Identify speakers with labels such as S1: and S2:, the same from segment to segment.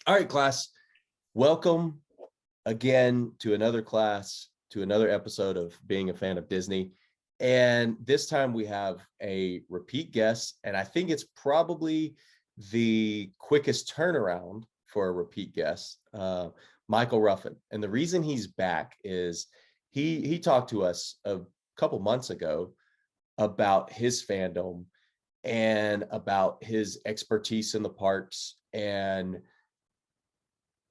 S1: All right, class. Welcome again to another class, to another episode of Being a Fan of Disney. And this time we have a repeat guest, and I think it's probably the quickest turnaround for a repeat guest, Michael Ruffin. And the reason he's back is he talked to us a couple months ago about his fandom and about his expertise in the parks. And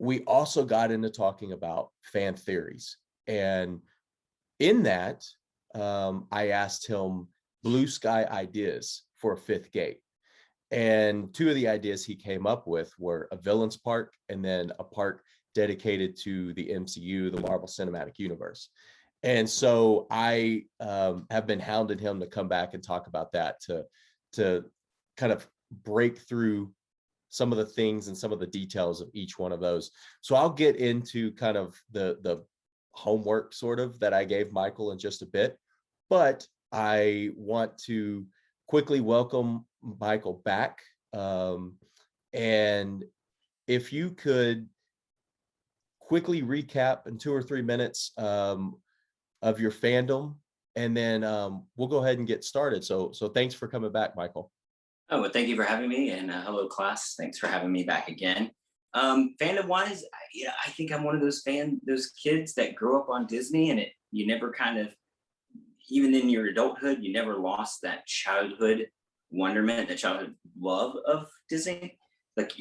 S1: we also got into talking about fan theories. And in that, I asked him blue sky ideas for a fifth gate. And two of the ideas he came up with were a villains park and then a park dedicated to the MCU, the Marvel Cinematic Universe. And so I have been hounding him to come back and talk about that, to kind of break through some of the things and some of the details of each one of those. So I'll get into kind of the homework sort of that I gave Michael in just a bit, but I want to quickly welcome Michael back. And if you could quickly recap in 2 or 3 minutes of your fandom, and then we'll go ahead and get started. So thanks for coming back, Michael.
S2: Oh, well, thank you for having me, and hello, class. Thanks for having me back again. Fandom-wise, I think I'm one of those kids that grew up on Disney, and you never kind of, even in your adulthood, you never lost that childhood wonderment, that childhood love of Disney. Like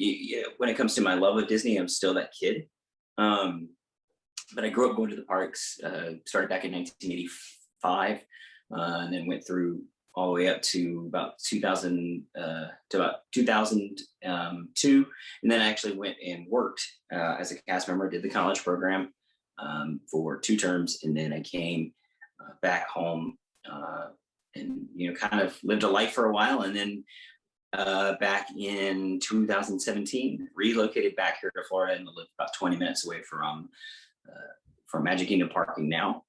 S2: when it comes to my love of Disney, I'm still that kid. But I grew up going to the parks. Started back in 1985, and then went through all the way up to about 2002, and then I actually went and worked as a cast member. Did the college program for 2 terms, and then I came back home and kind of lived a life for a while, and then back in 2017 relocated back here to Florida and live about 20 minutes away from Magic Kingdom parking now.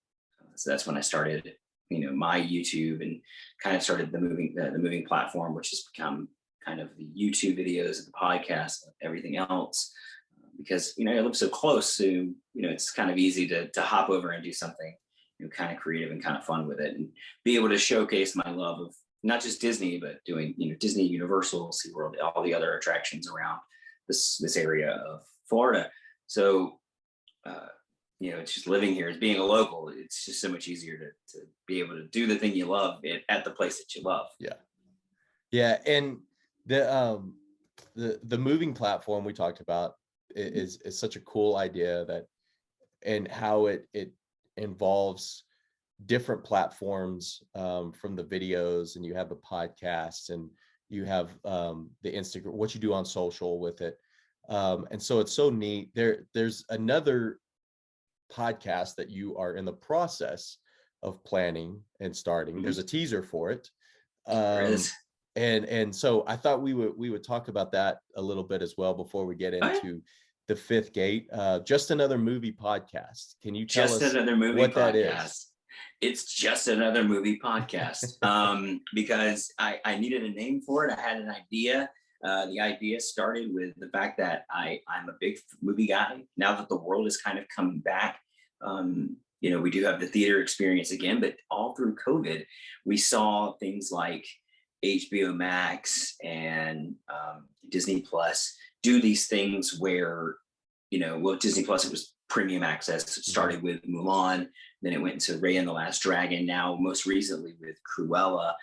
S2: So that's when I started my YouTube and kind of started the moving platform, which has become kind of the YouTube videos and the podcast and everything else, because I live so close, so it's kind of easy to hop over and do something kind of creative and kind of fun with it, and be able to showcase my love of not just Disney, but doing Disney, Universal, SeaWorld, all the other attractions around this area of Florida. So it's just living here, as being a local, it's just so much easier to be able to do the thing you love at the place that you love.
S1: Yeah. And the moving platform we talked about is such a cool idea, and how it involves different platforms, from the videos, and you have the podcast, and you have the Instagram, what you do on social with it. And so it's so neat. There's another podcast that you are in the process of planning and starting. There's a teaser for it.
S2: There is.
S1: And so I thought we would talk about that a little bit as well before we get into the fifth gate. Just Another Movie Podcast. Can you tell us what that is?
S2: It's Just Another Movie Podcast. Because I needed a name for it. I had an idea. The idea started with the fact that I'm a big movie guy. Now that the world is kind of coming back, we do have the theater experience again, but all through COVID, we saw things like HBO Max and Disney Plus do these things where, Disney Plus, it was premium access. It started with Mulan, then it went into Raya and the Last Dragon. Now, most recently with Cruella,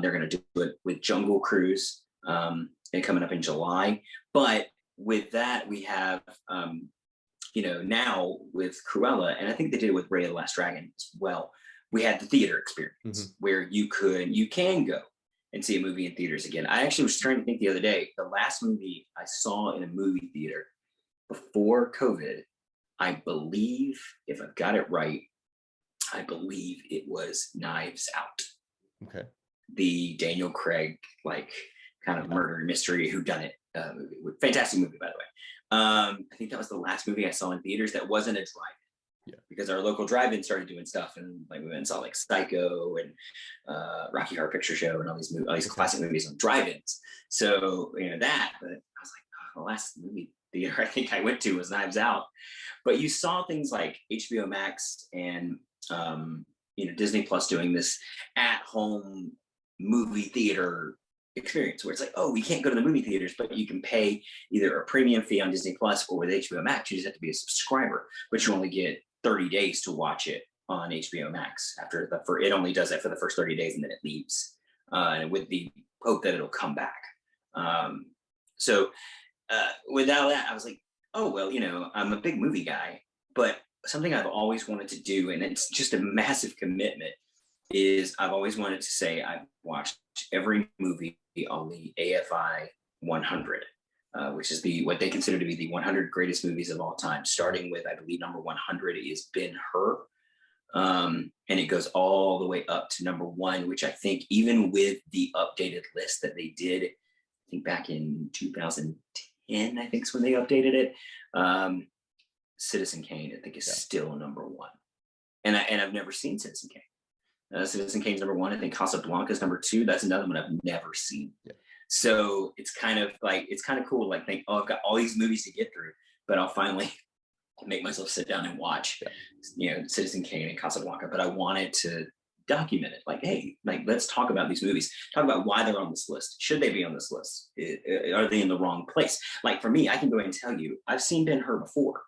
S2: they're going to do it with Jungle Cruise. And coming up in July. But with that, we have, now with Cruella, and I think they did it with Raya the Last Dragon as well, we had the theater experience where you can go and see a movie in theaters again. I actually was trying to think the other day, the last movie I saw in a movie theater before COVID, I believe, if I've got it right, I believe it was Knives Out.
S1: Okay.
S2: The Daniel Craig, kind of murder mystery whodunit movie. Fantastic movie, by the way. I think that was the last movie I saw in theaters that wasn't a drive-in. Because our local drive-in started doing stuff, and we went and saw Psycho and Rocky Horror Picture Show and all these classic movies on drive-ins. So that, but I was like, the last movie theater I think I went to was Knives Out. But you saw things like HBO Max and Disney Plus doing this at home movie theater experience where it's like, oh, we can't go to the movie theaters, but you can pay either a premium fee on Disney Plus or with HBO Max. You just have to be a subscriber, but you only get 30 days to watch it on HBO Max. It only does that for the first 30 days and then it leaves, with the hope that it'll come back. So without that, I was like, oh, well, I'm a big movie guy, but something I've always wanted to do, and it's just a massive commitment, is I've always wanted to say I've watched every movie on the AFI 100, which is what they consider to be the 100 greatest movies of all time, starting with, I believe, number 100 is Ben-Hur. And it goes all the way up to number 1, which I think even with the updated list that they did, I think back in 2010, I think is when they updated it. Citizen Kane, I think, is still number 1. And I've never seen Citizen Kane. Citizen Kane's number 1. I think Casablanca is number 2. That's another one I've never seen. Yeah. So it's kind of cool to like think, oh, I've got all these movies to get through, but I'll finally make myself sit down and watch, Citizen Kane and Casablanca. But I wanted to document it. Like, hey, like, let's talk about these movies. Talk about why they're on this list. Should they be on this list? Are they in the wrong place? Like for me, I can go and tell you, I've seen Ben-Hur before.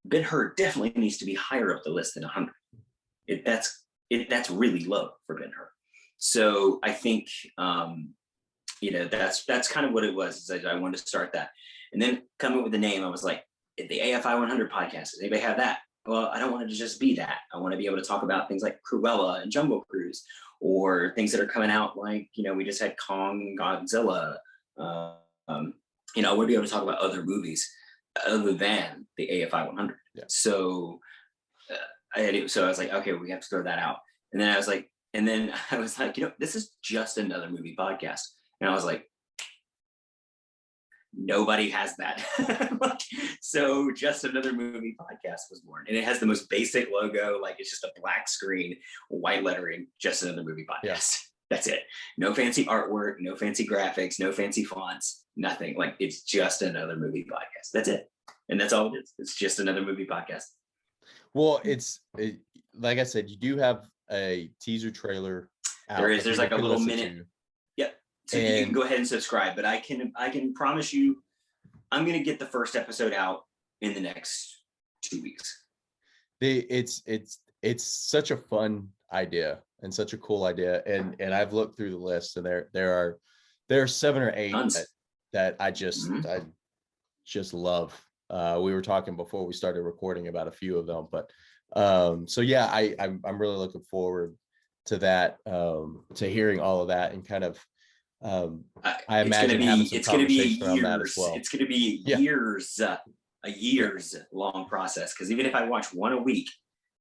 S2: Ben-Hur definitely needs to be higher up the list than 100. That's really low for Ben-Hur. So I think that's kind of what it was. Is that I wanted to start that, and then coming up with the name, I was like, the AFI 100 podcast. Does anybody have that? Well, I don't want it to just be that. I want to be able to talk about things like Cruella and Jungle Cruise, or things that are coming out like, we just had Kong, Godzilla. I want to be able to talk about other movies other than the AFI 100. Yeah. So I was like, okay, we have to throw that out. And then I was like, this is just another movie podcast. And I was like, nobody has that. So just another movie podcast was born, and it has the most basic logo. Like, it's just a black screen, white lettering, just another movie podcast. Yeah. That's it. No fancy artwork, no fancy graphics, no fancy fonts, nothing. Like, it's just another movie podcast. That's it. And that's all it is. It's just another movie podcast.
S1: Well, like I said, you do have a teaser trailer out.
S2: There's like a little minute. Yep. So you can go ahead and subscribe, but I can promise you, I'm going to get the first episode out in the next 2 weeks.
S1: It's such a fun idea and such a cool idea. And I've looked through the list, and there are 7 or 8 that I just love. We were talking before we started recording about a few of them, but so yeah, I'm really looking forward to that, to hearing all of that, and kind of I imagine having some conversation around that as well. It's
S2: going to be a years long process, because even if I watch one a week,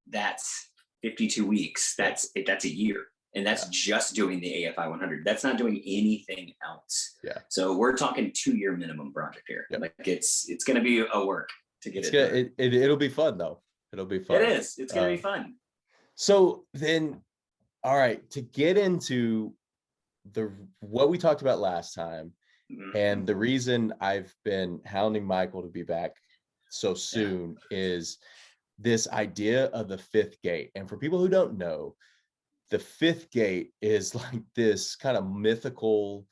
S2: that's 52 weeks. That's a year. And that's just doing the AFI 100. That's not doing anything else. Yeah. So we're talking 2-year minimum project here. Yep. Like, it's going to be a work to get it.
S1: It'll be fun though. It'll be fun.
S2: It is. It's going to be fun.
S1: So then, all right, to get into what we talked about last time, and the reason I've been hounding Michael to be back so soon is this idea of the 5th gate. And for people who don't know, the 5th gate is like this kind of mythical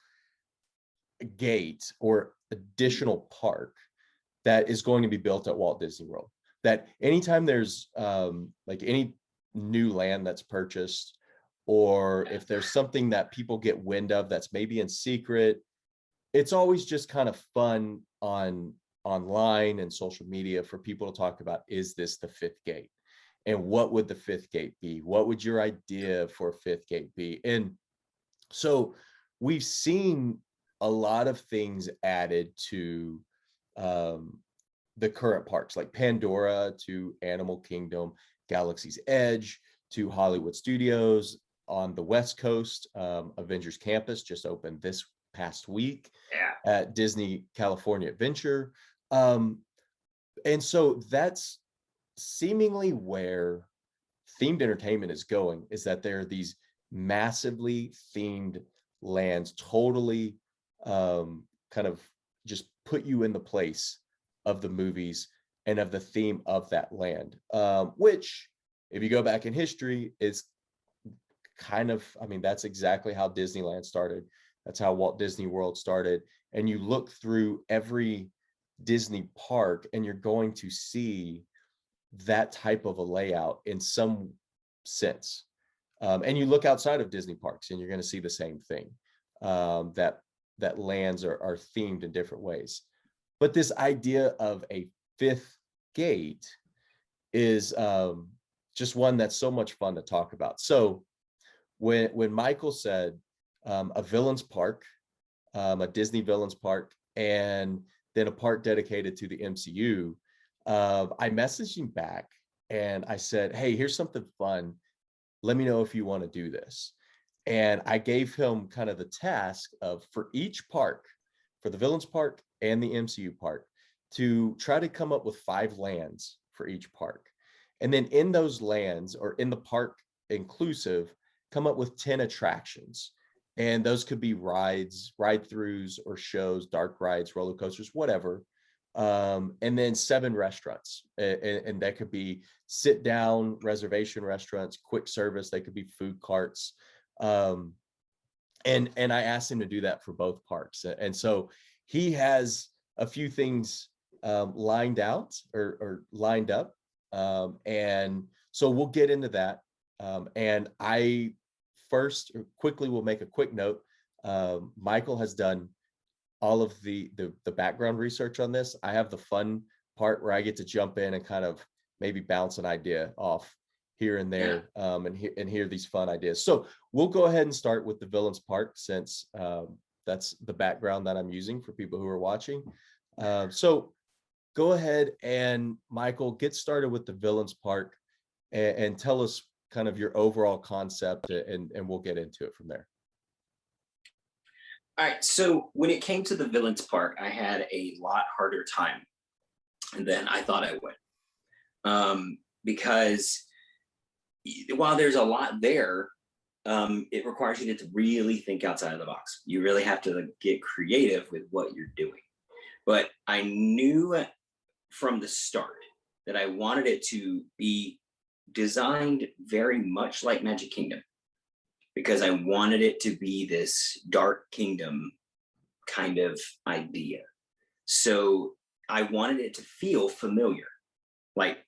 S1: gate or additional park that is going to be built at Walt Disney World. That anytime there's like any new land that's purchased, or if there's something that people get wind of that's maybe in secret, it's always just kind of fun online and social media for people to talk about, is this the 5th gate? And what would the 5th gate be? What would your idea for a 5th gate be? And so we've seen a lot of things added to the current parks, like Pandora to Animal Kingdom, Galaxy's Edge to Hollywood Studios. On the West Coast, Avengers Campus just opened this past week at Disney California Adventure. And so that's seemingly where themed entertainment is going, is that there are these massively themed lands, totally kind of just put you in the place of the movies and of the theme of that land, which, if you go back in history, is kind of, I mean, that's exactly how Disneyland started. That's how Walt Disney World started. And you look through every Disney park and you're going to see that type of a layout in some sense. And you look outside of Disney parks and you're going to see the same thing, that lands are themed in different ways. But this idea of a fifth gate is just one that's so much fun to talk about. So when Michael said a villain's park, a Disney villains park, and then a park dedicated to the MCU, I messaged him back and I said, hey, here's something fun. Let me know if you want to do this. And I gave him kind of the task of, for each park, for the villains park and the MCU park, to try to come up with 5 lands for each park. And then in those lands, or in the park inclusive, come up with 10 attractions. And those could be rides, ride-throughs, or shows, dark rides, roller coasters, whatever. And then 7 restaurants. And that could be sit-down reservation restaurants, quick service. They could be food carts. And I asked him to do that for both parks. And so he has a few things lined out or lined up. And so we'll get into that. And I first quickly will make a quick note. Michael has done all of the background research on this. I have the fun part where I get to jump in and kind of maybe bounce an idea off here and there, and hear these fun ideas. So we'll go ahead and start with the villains part, since that's the background that I'm using for people who are watching. So go ahead and, Michael, get started with the villains part, and tell us kind of your overall concept, and we'll get into it from there.
S2: All right. So when it came to the villains park, I had a lot harder time than I thought I would, because while there's a lot there, it requires you to really think outside of the box. You really have to get creative with what you're doing. But I knew from the start that I wanted it to be designed very much like Magic Kingdom, because I wanted it to be this dark kingdom kind of idea. So I wanted it to feel familiar, like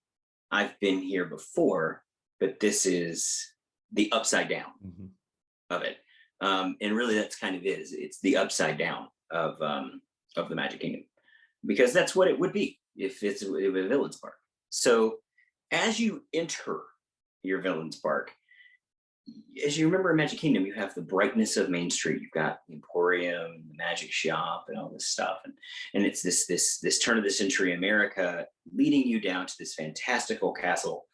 S2: I've been here before, but this is the upside down of it. And really that's kind of it's the upside down of the Magic Kingdom, because that's what it would be if it's a villains park. So as you enter your villains park, as you remember in Magic Kingdom, you have the brightness of Main Street. You've got the Emporium, the Magic Shop, and all this stuff. And it's this turn of the century America leading you down to this fantastical castle,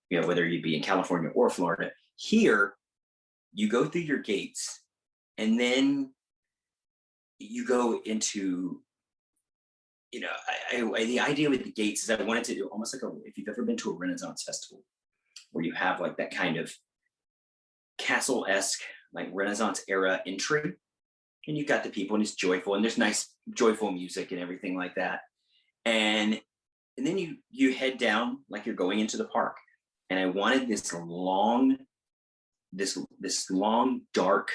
S2: whether you be in California or Florida. Here, you go through your gates, and then you go into, the idea with the gates is I wanted to do almost like if you've ever been to a Renaissance festival, where you have like that kind of castle-esque, like Renaissance era entry, and you've got the people, and it's joyful, and there's nice joyful music and everything like that, and then you head down like you're going into the park. And I wanted this long dark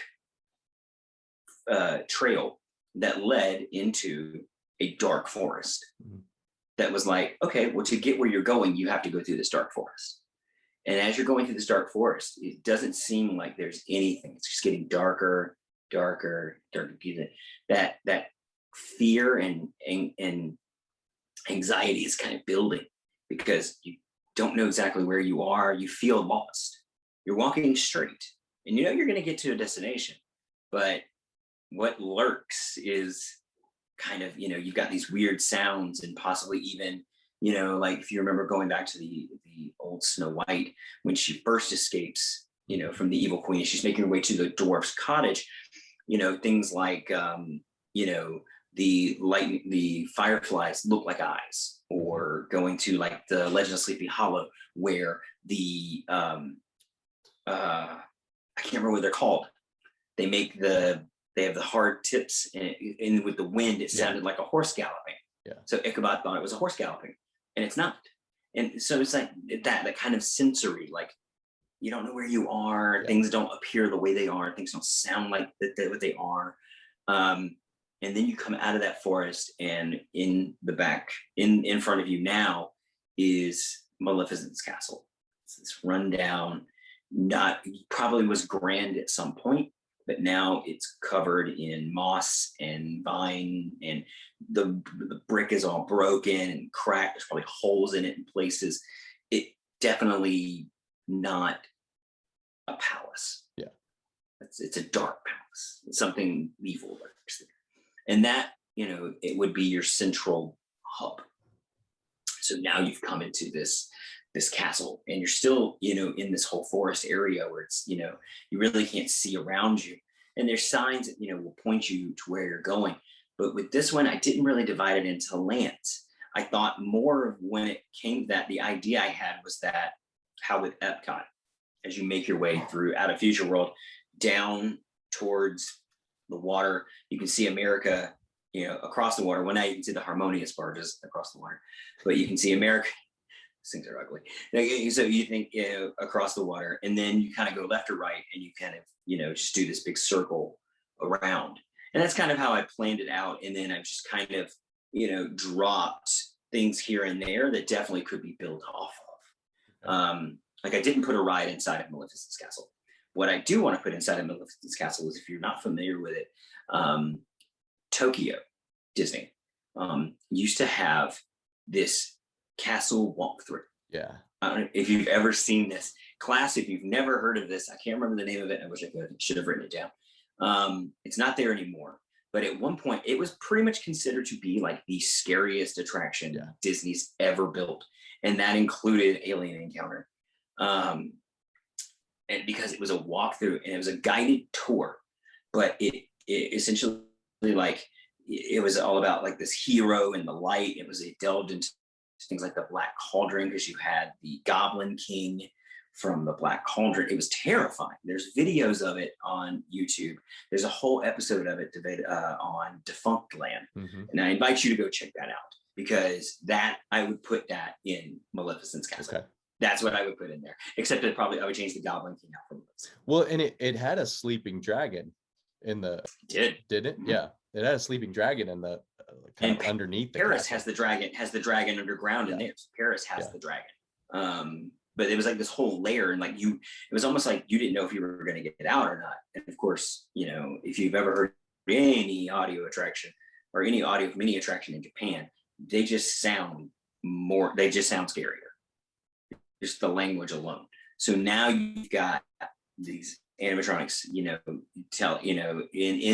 S2: trail that led into a dark forest. That was like, okay, well, to get where you're going, you have to go through this dark forest. And as you're going through this dark forest, it doesn't seem like there's anything. It's just getting darker, darker, darker. That fear and anxiety is kind of building, because you don't know exactly where you are. You feel lost. You're walking straight, and you're going to get to a destination, but what lurks is kind of, you've got these weird sounds, and possibly even, like if you remember going back to the old Snow White, when she first escapes, from the evil queen, she's making her way to the dwarf's cottage, things like, the fireflies look like eyes, or going to like the Legend of Sleepy Hollow, where the, I can't remember what they're called. They have the hard tips, and with the wind, it sounded like a horse galloping.
S1: Yeah.
S2: So Ichabod thought it was a horse galloping, and it's not. And so it's like that kind of sensory, like you don't know where you are,
S1: Yeah.
S2: things don't appear the way they are, things don't sound like what they are. Um, and then you come out of that forest, and in the back, in front of you now, is Maleficent's castle. It's this rundown, not probably was grand at some point, but now it's covered in moss and vine, and the brick is all broken and cracked. There's probably holes in it in places. It definitely not a palace.
S1: Yeah.
S2: It's a dark palace. It's something evil lurks there. And that, it would be your central hub. So now you've come into this castle, and you're still, in this whole forest area where it's, you really can't see around you. And there's signs that, will point you to where you're going. But with this one, I didn't really divide it into lands. I thought more of when it came to that, the idea I had was that how with Epcot, as you make your way through out of Future World down towards the water, you can see America, across the water. Well, now you can see the harmonious barges across the water, but you can see America. These things are ugly. So you think, across the water, and then you kind of go left or right, and you kind of, just do this big circle around. And that's kind of how I planned it out. And then I've just kind of, dropped things here and there that definitely could be built off of. Like I didn't put a ride inside of Maleficent's castle. What I do want to put inside of Maleficent's castle is, if you're not familiar with it, Tokyo Disney used to have this castle walkthrough.
S1: Yeah.
S2: I don't know if you've ever seen this. Class, if you've never heard of this, I can't remember the name of it. I wish I could. Should have written it down. It's not there anymore. But at one point, it was pretty much considered to be like the scariest attraction Disney's ever built. And that included Alien Encounter. And because it was a walkthrough and it was a guided tour, but it essentially, like, it was all about like this hero and the light. It delved into things like the Black Cauldron, because you had the Goblin King from the Black Cauldron. It was terrifying. There's videos of it on YouTube. There's a whole episode of it on Defunct Land.
S1: Mm-hmm.
S2: And I invite you to go check that out, because that I would put that in Maleficent's castle. Okay. That's what I would put in there. Except that probably I would change the Goblin King out for Maleficent.
S1: Well, and it had a sleeping dragon in the. Did it? Mm-hmm. Yeah, it had a sleeping dragon in the kind of underneath.
S2: Paris has the dragon underground in there. So Paris has the dragon. But it was like this whole layer, and like it was almost like you didn't know if you were going to get out or not. And of course, if you've ever heard any audio attraction or any audio from any attraction in Japan, they just sound scarier. Just the language alone. So now you've got these animatronics, in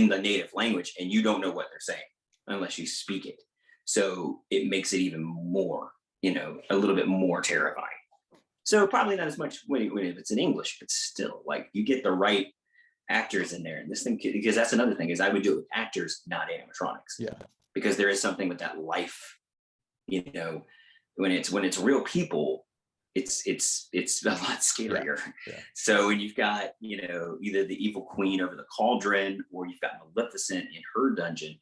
S2: the native language, and you don't know what they're saying unless you speak it. So it makes it even more, a little bit more terrifying. So probably not as much when it's in English, but still, like, you get the right actors in there. And this thing, because that's another thing, is I would do it with actors, not animatronics. Yeah. Because there is something with that life, when it's real people, it's a lot scarier. Yeah. So when you've got, either the evil queen over the cauldron, or you've got Maleficent in her dungeon,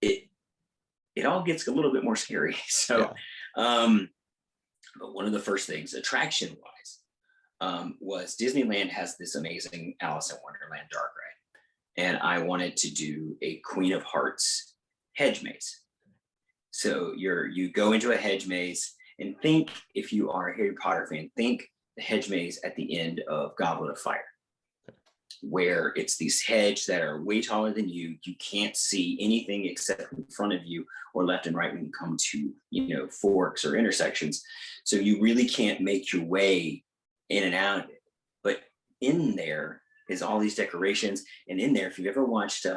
S2: it all gets a little bit more scary. So, but one of the first things, attraction-wise, was Disneyland has this amazing Alice in Wonderland dark ride. And I wanted to do a Queen of Hearts hedge maze. So you go into a hedge maze, and think, if you are a Harry Potter fan, think the hedge maze at the end of Goblet of Fire, where it's these hedges that are way taller than you. You can't see anything except in front of you or left and right when you come to, forks or intersections. So you really can't make your way in and out of it. But in there is all these decorations. And in there, if you've ever watched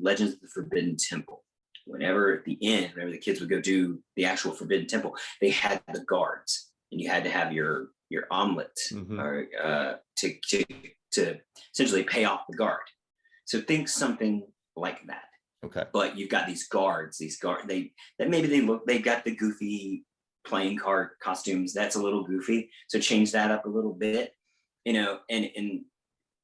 S2: Legends of the Forbidden Temple, whenever at the end, whenever the kids would go do the actual Forbidden Temple, they had the guards, and you had to have your omelet to essentially pay off the guard. So think something like that. Okay. But you've got these guards, they've got the goofy playing card costumes. That's a little goofy. So change that up a little bit, and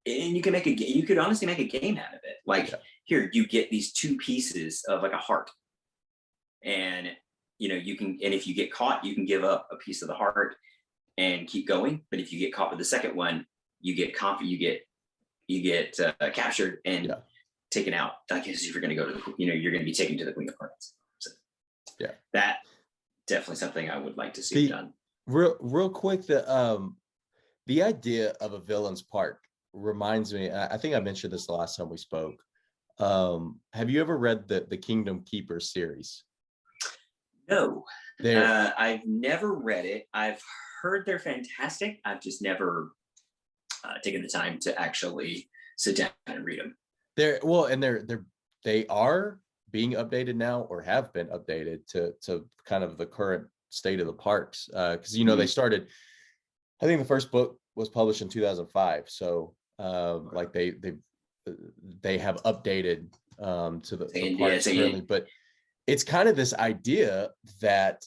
S2: you could honestly make a game out of it. Like, here, you get these two pieces of like a heart, and you can, and if you get caught, you can give up a piece of the heart and keep going. But if you get caught with the second one, you get captured and taken out. I guess if you're going to go to you're going to be taken to the Queen of Hearts. So
S1: yeah,
S2: that definitely something I would like to see done.
S1: Real quick, the idea of a villain's park reminds me. I think I mentioned this the last time we spoke. Have you ever read the Kingdom Keepers series?
S2: No, I've never read it. I've heard they're fantastic. I've just never taken the time to actually sit down and read them.
S1: They are being updated now, or have been updated to kind of the current state of the parks. Because they started. I think the first book was published in 2005. So like they have updated to the parks currently, but it's kind of this idea that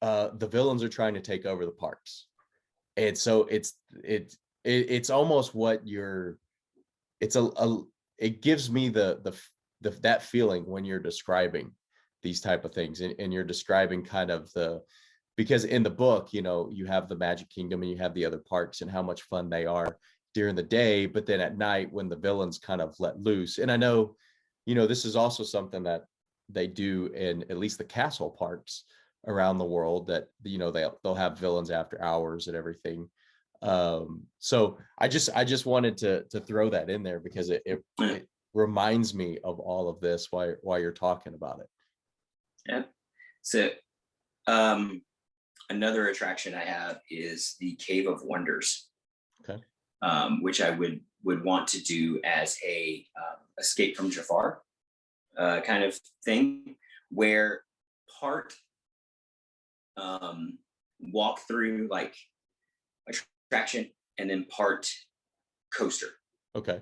S1: the villains are trying to take over the parks, and so it's almost what it gives me that feeling when you're describing these type of things, and you're describing kind of because in the book, you have the Magic Kingdom and you have the other parks and how much fun they are during the day, but then at night when the villains kind of let loose. And I know, this is also something that they do in at least the castle parks around the world, that they'll have villains after hours and everything. So I just wanted to throw that in there because it reminds me of all of this while you're talking about it.
S2: Yeah. So another attraction I have is the Cave of Wonders.
S1: Okay.
S2: Which I would want to do as a Escape from Jafar kind of thing, where part walk through like attraction and then part coaster.
S1: Okay.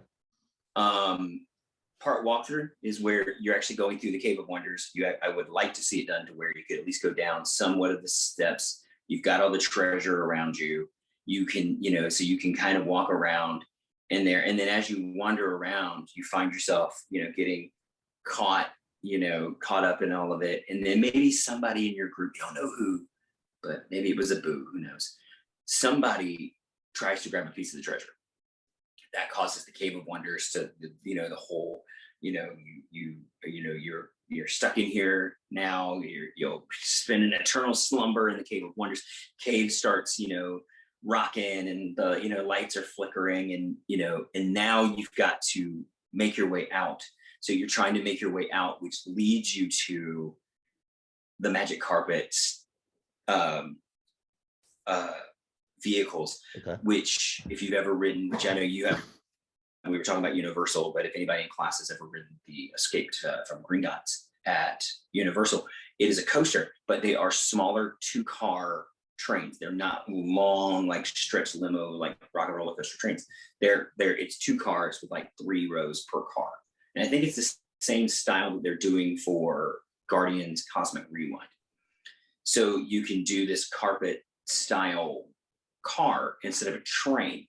S2: Part walkthrough is where you're actually going through the Cave of Wonders. I would like to see it done to where you could at least go down somewhat of the steps. You've got all the treasure around you. You can, so you can kind of walk around in there. And then as you wander around, you find yourself, getting caught up in all of it. And then maybe somebody in your group, you don't know who, but maybe it was a boo, who knows? Somebody tries to grab a piece of the treasure. That causes the Cave of Wonders to, the whole, you're stuck in here now. You'll spend an eternal slumber in the Cave of Wonders. Cave starts, rocking, and the lights are flickering, and now you've got to make your way out. So you're trying to make your way out, which leads you to the magic carpets vehicles. Okay. Which, if you've ever ridden, which I know you have, we were talking about Universal, but if anybody in class has ever ridden the Escape from Gringotts at Universal, it is a coaster, but they are smaller 2-car trains. They're not long, like stretch limo, like rock and roller coaster trains. It's 2 cars with like 3 rows per car. And I think it's the same style that they're doing for Guardians Cosmic Rewind. So you can do this carpet style car instead of a train,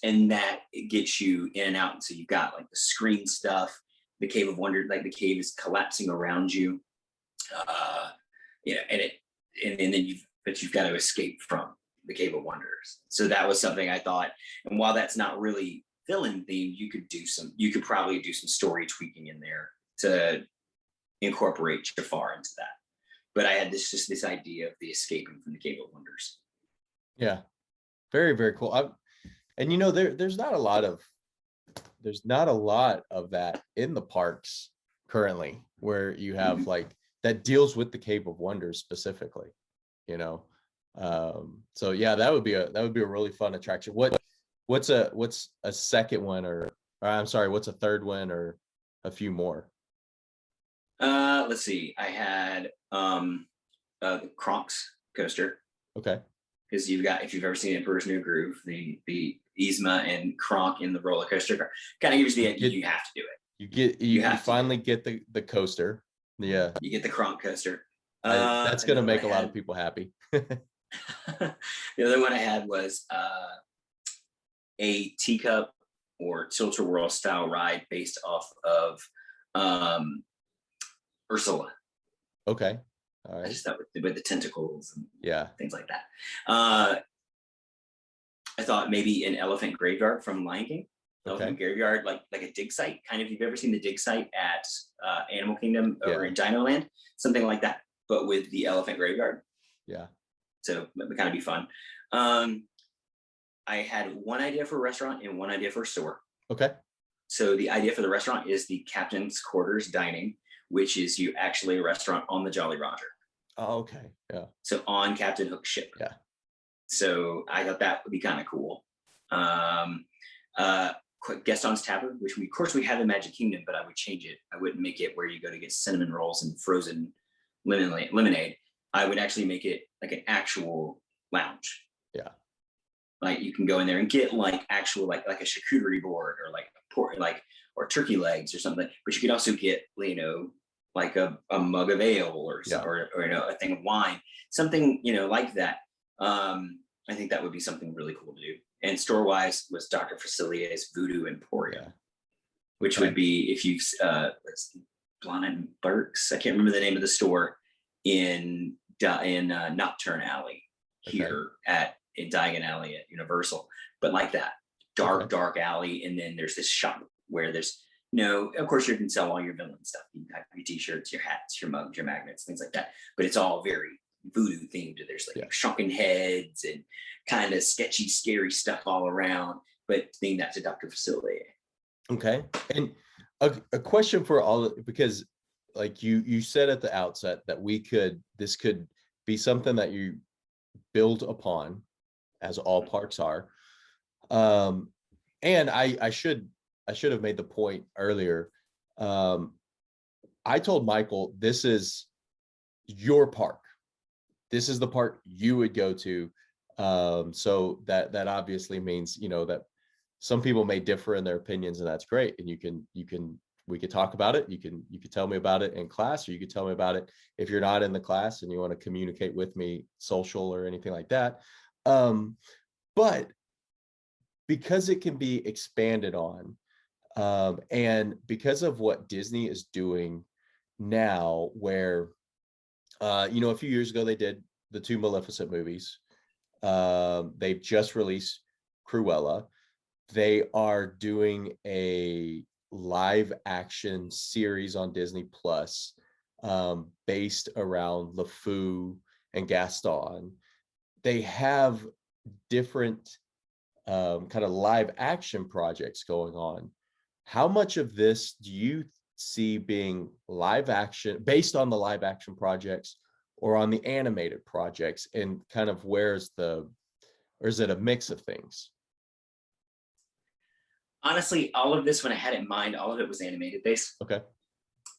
S2: and that it gets you in and out. And so you've got like the screen stuff, the Cave of Wonder, like the cave is collapsing around you, and then you've got to escape from the Cave of Wonders. So that was something I thought, and while that's not really villain themed, you could probably do some story tweaking in there to incorporate Jafar into that. But I had this idea of the escaping from the Cave of Wonders.
S1: Yeah, very, very cool. There's not a lot of that in the parks currently, where you have like that deals with the Cave of Wonders specifically. So yeah, that would be a really fun attraction. What's a second one, or I'm sorry, what's a third one, or a few more?
S2: Let's see. I had the Kronk's coaster.
S1: Okay.
S2: Because if you've ever seen Emperor's New Groove, the Yzma and Kronk in the roller coaster kind of gives you the idea you have to do it. You
S1: finally get the coaster. Yeah.
S2: You get the Kronk coaster.
S1: That's going to make a lot of people happy.
S2: The other one I had was a teacup or tilt-a-whirl style ride based off of Ursula.
S1: Okay. All
S2: I
S1: right.
S2: just thought with the tentacles and
S1: Yeah.
S2: things like that. I thought maybe an elephant graveyard from Lion King.
S1: Okay.
S2: Elephant graveyard, like a dig site, kind of. If you've ever seen the dig site at Animal Kingdom or
S1: Yeah.
S2: in Dino Land, something like that, but with the elephant graveyard.
S1: Yeah.
S2: So it would kind of be fun. I had one idea for a restaurant and one idea for a store.
S1: Okay.
S2: So the idea for the restaurant is the Captain's Quarters Dining, which is you actually a restaurant on the Jolly Roger.
S1: Oh, okay. Yeah.
S2: So on Captain Hook's ship.
S1: Yeah.
S2: So I thought that would be kind of cool. Gaston's Tavern, which of course we have in Magic Kingdom, but I would change it. I wouldn't make it where you go to get cinnamon rolls and frozen lemonade. I would actually make it like an actual lounge.
S1: Yeah.
S2: Like you can go in there and get like actual like a charcuterie board or like pork or turkey legs or something. But you could also get like a mug of ale or a thing of wine, something like that. I think that would be something really cool to do. And store wise was Dr. Facilier's Voodoo Emporium, which would be if you've Blonde and Burks. I can't remember the name of the store in Nocturne Alley here in Diagon Alley at Universal, but like that dark alley. And then there's this shop where there's of course you can sell all your villain stuff. You can have your t-shirts, your hats, your mugs, your magnets, things like that. But it's all very voodoo themed. There's like shrunken heads and kind of sketchy, scary stuff all around, but themed that to Dr. Facilier.
S1: Okay. And a question for all, because like you said at the outset that this could be something that you build upon, as all parks are. And I should have made the point earlier. I told Michael, this is your park. This is the park you would go to. So that obviously means, that some people may differ in their opinions, and that's great. And we could talk about it. You could tell me about it in class, or you could tell me about it if you're not in the class and you want to communicate with me social or anything like that. But because it can be expanded on, and because of what Disney is doing now, where, a few years ago they did the 2 Maleficent movies. They've just released Cruella. They are doing a live action series on Disney Plus, based around LeFou and Gaston. They have different kind of live action projects going on. How much of this do you see being live action, based on the live action projects, or on the animated projects, and kind of or is it a mix of things?
S2: Honestly, all of this, when I had it in mind, all of it was animated based.
S1: Okay.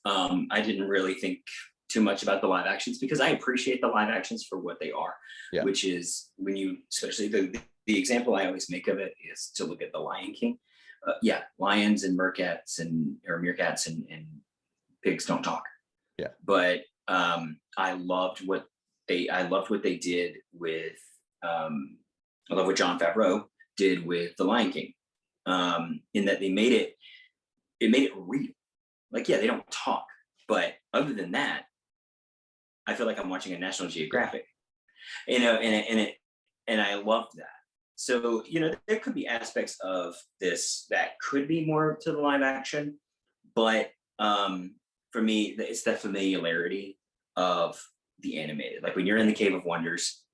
S2: I didn't really think too much about the live actions because I appreciate the live actions for what they are, which is when you, especially the example I always make of it is to look at the Lion King. Lions and meerkats and pigs don't talk. Yeah. But I loved what they did with I love what Jon Favreau did with the Lion King, in that they made it real. Like, they don't talk, but other than that, I feel like I'm watching a National Geographic, and I loved that. So, there could be aspects of this that could be more to the live action, but for me, it's that familiarity of the animated. Like when you're in the Cave of Wonders,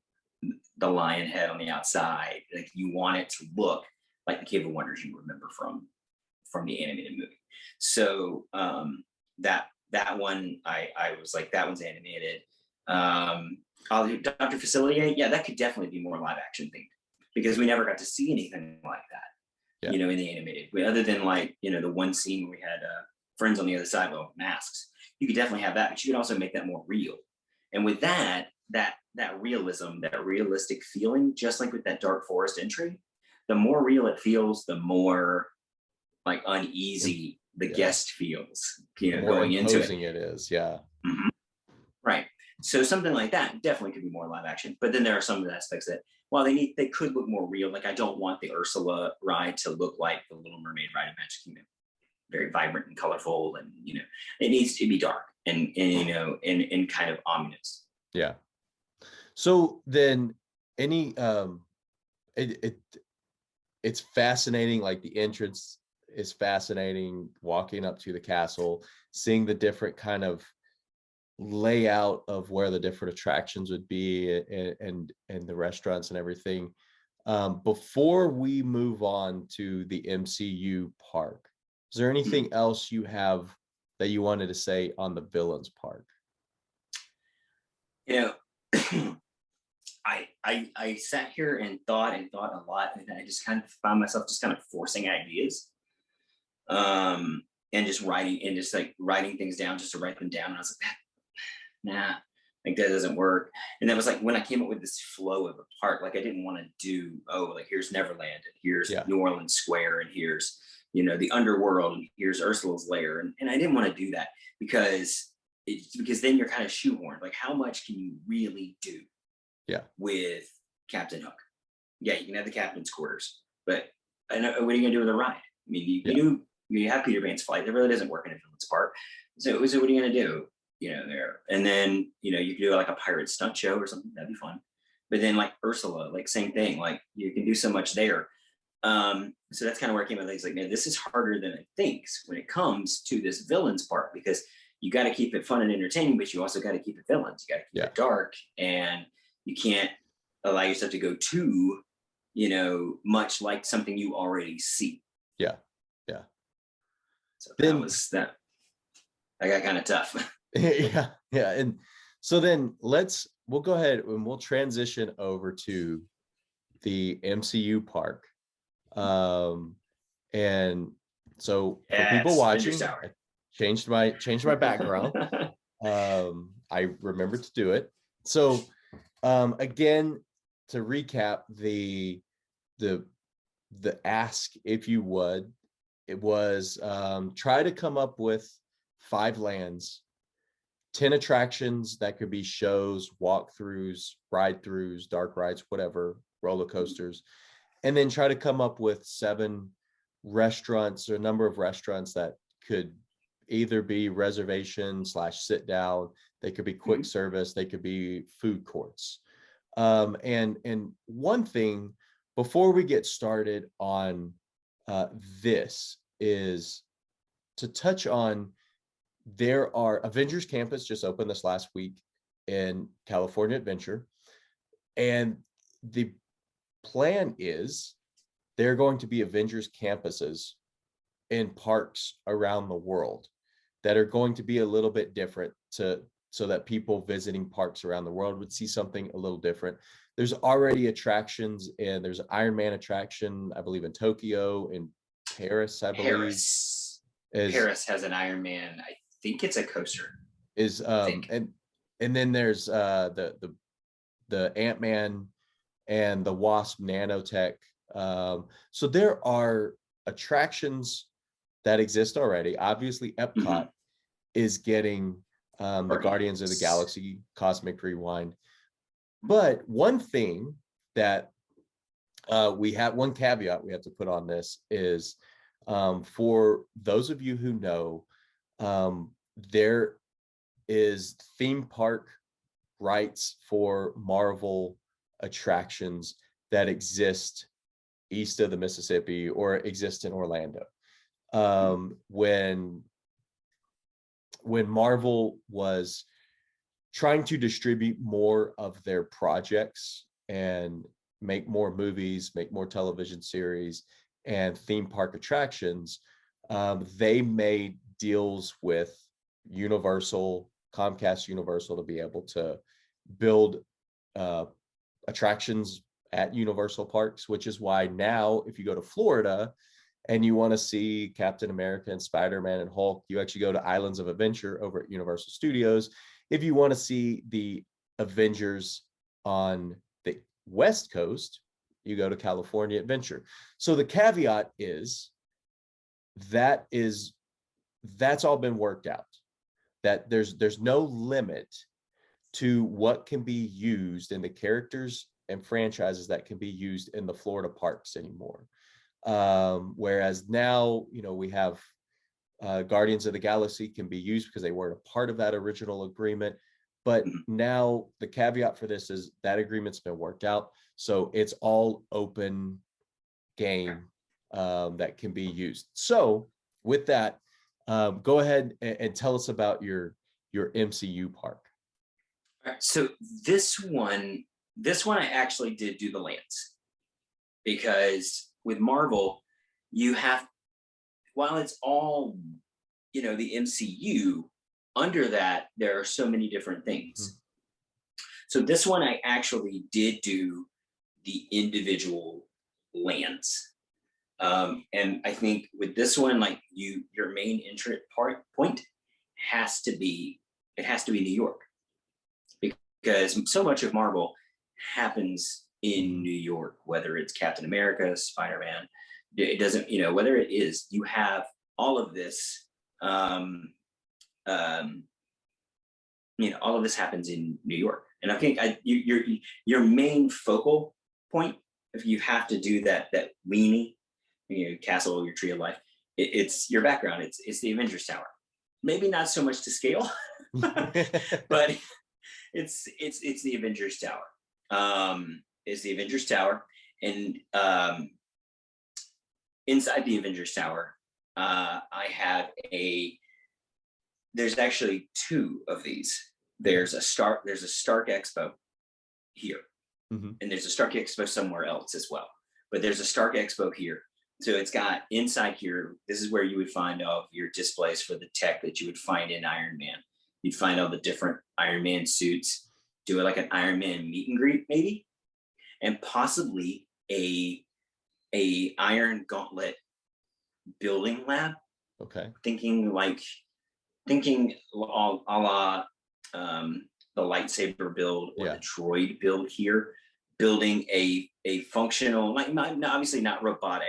S2: the lion head on the outside, like you want it to look like the Cave of Wonders you remember from the animated movie. So that one, I was like, that one's animated. Dr. Facilier, that could definitely be more live action themed, because we never got to see anything like that, in the animated. Other than the one scene where we had friends on the other side with masks. You could definitely have that, but you could also make that more real. And with that realism, that realistic feeling, just like with that Dark Forest entry, the more real it feels, the more like uneasy the guest feels, going into it.
S1: It is, mm-hmm.
S2: Right. So something like that definitely could be more live action. But then there are some of the aspects that, while they could look more real. Like I don't want the Ursula ride to look like the Little Mermaid ride in Magic Kingdom, very vibrant and colorful, and it needs to be dark. and kind of ominous.
S1: Yeah. So then any it it's fascinating, like the entrance is fascinating, walking up to the castle, seeing the different kind of layout of where the different attractions would be, and the restaurants and everything. Before we move on to the MCU park, is there anything else you have that you wanted to say on the villains park?
S2: You know, I sat here and thought a lot, and I just kind of found myself just kind of forcing ideas, and just writing and just like writing things down just to write them down. And I was like, nah, like that doesn't work. And that was like when I came up with this flow of a park, like I didn't want to do, oh, like here's Neverland and here's
S1: Yeah.
S2: New Orleans Square and here's, the underworld and here's Ursula's lair. And I didn't want to do that because then you're kind of shoehorned. Like how much can you really do
S1: Yeah.
S2: with Captain Hook? Yeah, you can have the captain's quarters, but what are you gonna do with a ride? I mean, you have Peter Pan's flight. That really doesn't work in a villain's park. So what are you gonna do? There. And then, you can do like a pirate stunt show or something. That'd be fun. But then like Ursula, like same thing. Like you can do so much there. So that's kind of where I came up with things like, man, this is harder than it thinks when it comes to this villains part, because you got to keep it fun and entertaining, but you also got to keep it villains. You got to keep it dark, and you can't allow yourself to go too, much like something you already see.
S1: Yeah. Yeah.
S2: So that I got kind of tough.
S1: Yeah. And so then we'll go ahead and we'll transition over to the MCU park. And so for people watching,
S2: Avengers Tower.
S1: I changed my background. I remembered to do it. So again, to recap the ask, if you would, it was try to come up with 5 lands, 10 attractions that could be shows, walkthroughs, ride-throughs, dark rides, whatever, roller coasters, and then try to come up with 7 restaurants or a number of restaurants that could either be reservation / sit down, they could be quick service, they could be food courts. And one thing before we get started on this is to touch on, there are Avengers Campus just opened this last week in California Adventure, and the plan is there are going to be Avengers campuses in parks around the world that are going to be a little bit different, so that people visiting parks around the world would see something a little different. There's already attractions, and there's an Iron Man attraction, I believe, in Tokyo, in Paris, I believe.
S2: Paris has an Iron Man. I think it's a coaster.
S1: And then there's the Ant-Man and the Wasp nanotech. So there are attractions that exist already. Obviously, Epcot is getting the Guardians of the Galaxy Cosmic Rewind. But one thing that one caveat we have to put on this is, for those of you who know, there is theme park rights for Marvel attractions that exist east of the Mississippi or exist in Orlando. When Marvel was trying to distribute more of their projects and make more movies, make more television series and theme park attractions, they made deals with Comcast Universal, to be able to build attractions at Universal parks, which is why now if you go to Florida and you want to see Captain America and Spiderman and Hulk, you actually go to Islands of Adventure over at Universal Studios. If you want to see the Avengers on the West Coast, you go to California Adventure. So the caveat is that's all been worked out, that there's no limit to what can be used in the characters and franchises that can be used in the Florida parks anymore. Whereas now, we have Guardians of the Galaxy can be used because they weren't a part of that original agreement. But now the caveat for this is that agreement's been worked out. So it's all open game that can be used. So with that, go ahead and tell us about your MCU park.
S2: All right, so this one I actually did do the lands, because with Marvel, you have, while it's all, you know, the MCU, under that there are so many different things. So this one I actually did do the individual lands. And I think with this one, like your main entry point has to be, it has to be New York, because so much of Marvel happens in New York, whether it's Captain America, Spider-Man, it doesn't, you know, whether it is, you have all of this, you know, all of this happens in New York. And I think your main focal point, if you have to do that weenie, you know, castle, your tree of life, it's your background. It's the Avengers Tower. Maybe not so much to scale, but it's the Avengers Tower. It's the Avengers Tower, and inside the Avengers Tower, I have there's actually two of these. There's a Stark Expo here, and there's a Stark Expo somewhere else as well. But there's a Stark Expo here. So it's got inside here, this is where you would find all of your displays for the tech that you would find in Iron Man. You'd find all the different Iron Man suits, do it like an Iron Man meet and greet maybe, and possibly a Iron Gauntlet building lab.
S1: Okay.
S2: Thinking a la the lightsaber build or the droid build here, building a functional, like obviously not robotic,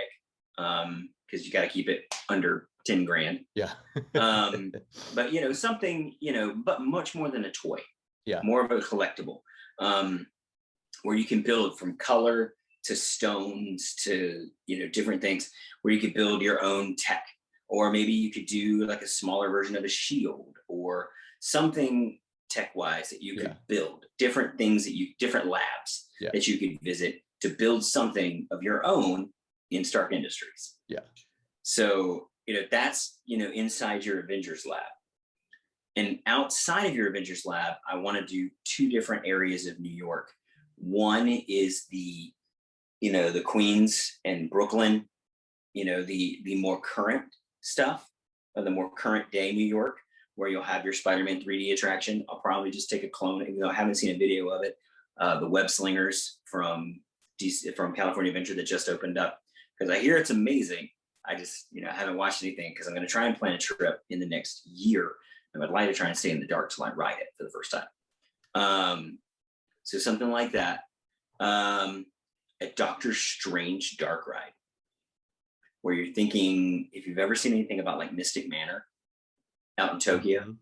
S2: because you got to keep it under 10 grand.
S1: Yeah.
S2: But you know, something, you know, but much more than a toy.
S1: Yeah.
S2: More of a collectible, where you can build from color to stones to, you know, different things, where you could build your own tech, or maybe you could do like a smaller version of a shield or something tech-wise that you could build, different things different labs that you could visit to build something of your own in Stark Industries. Yeah. So, you know, that's, you know, inside your Avengers lab. And outside of your Avengers lab, I want to do two different areas of New York. One is the, you know, the Queens and Brooklyn, you know, the more current stuff, or the more current day New York, where you'll have your Spider-Man 3D attraction. I'll probably just take a clone, even though I haven't seen a video of it. The Web Slingers from California Adventure that just opened up, because I hear it's amazing. I just, you know, haven't watched anything, because I'm going to try and plan a trip in the next year. And I'd like to try and stay in the dark till I ride it for the first time. So something like that. A Doctor Strange dark ride, where you're thinking, if you've ever seen anything about like Mystic Manor out in Tokyo,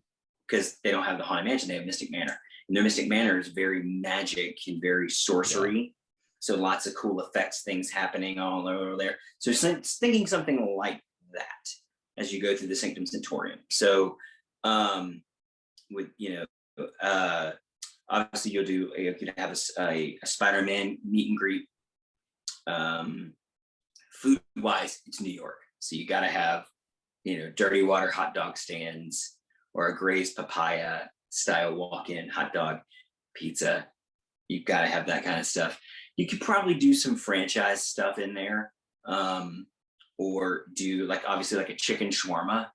S2: because they don't have the Haunted Mansion, they have Mystic Manor. And their Mystic Manor is very magic and very sorcery. Yeah. So lots of cool effects, things happening all over there. So thinking something like that as you go through the Sanctum Sanctorum. So with, you know, obviously you could have a Spider-Man meet and greet. Food-wise, it's New York. So you got to have, you know, dirty water hot dog stands, or a Gray's papaya style walk-in hot dog pizza. You've got to have that kind of stuff. You could probably do some franchise stuff in there, or do like, obviously like a chicken shawarma,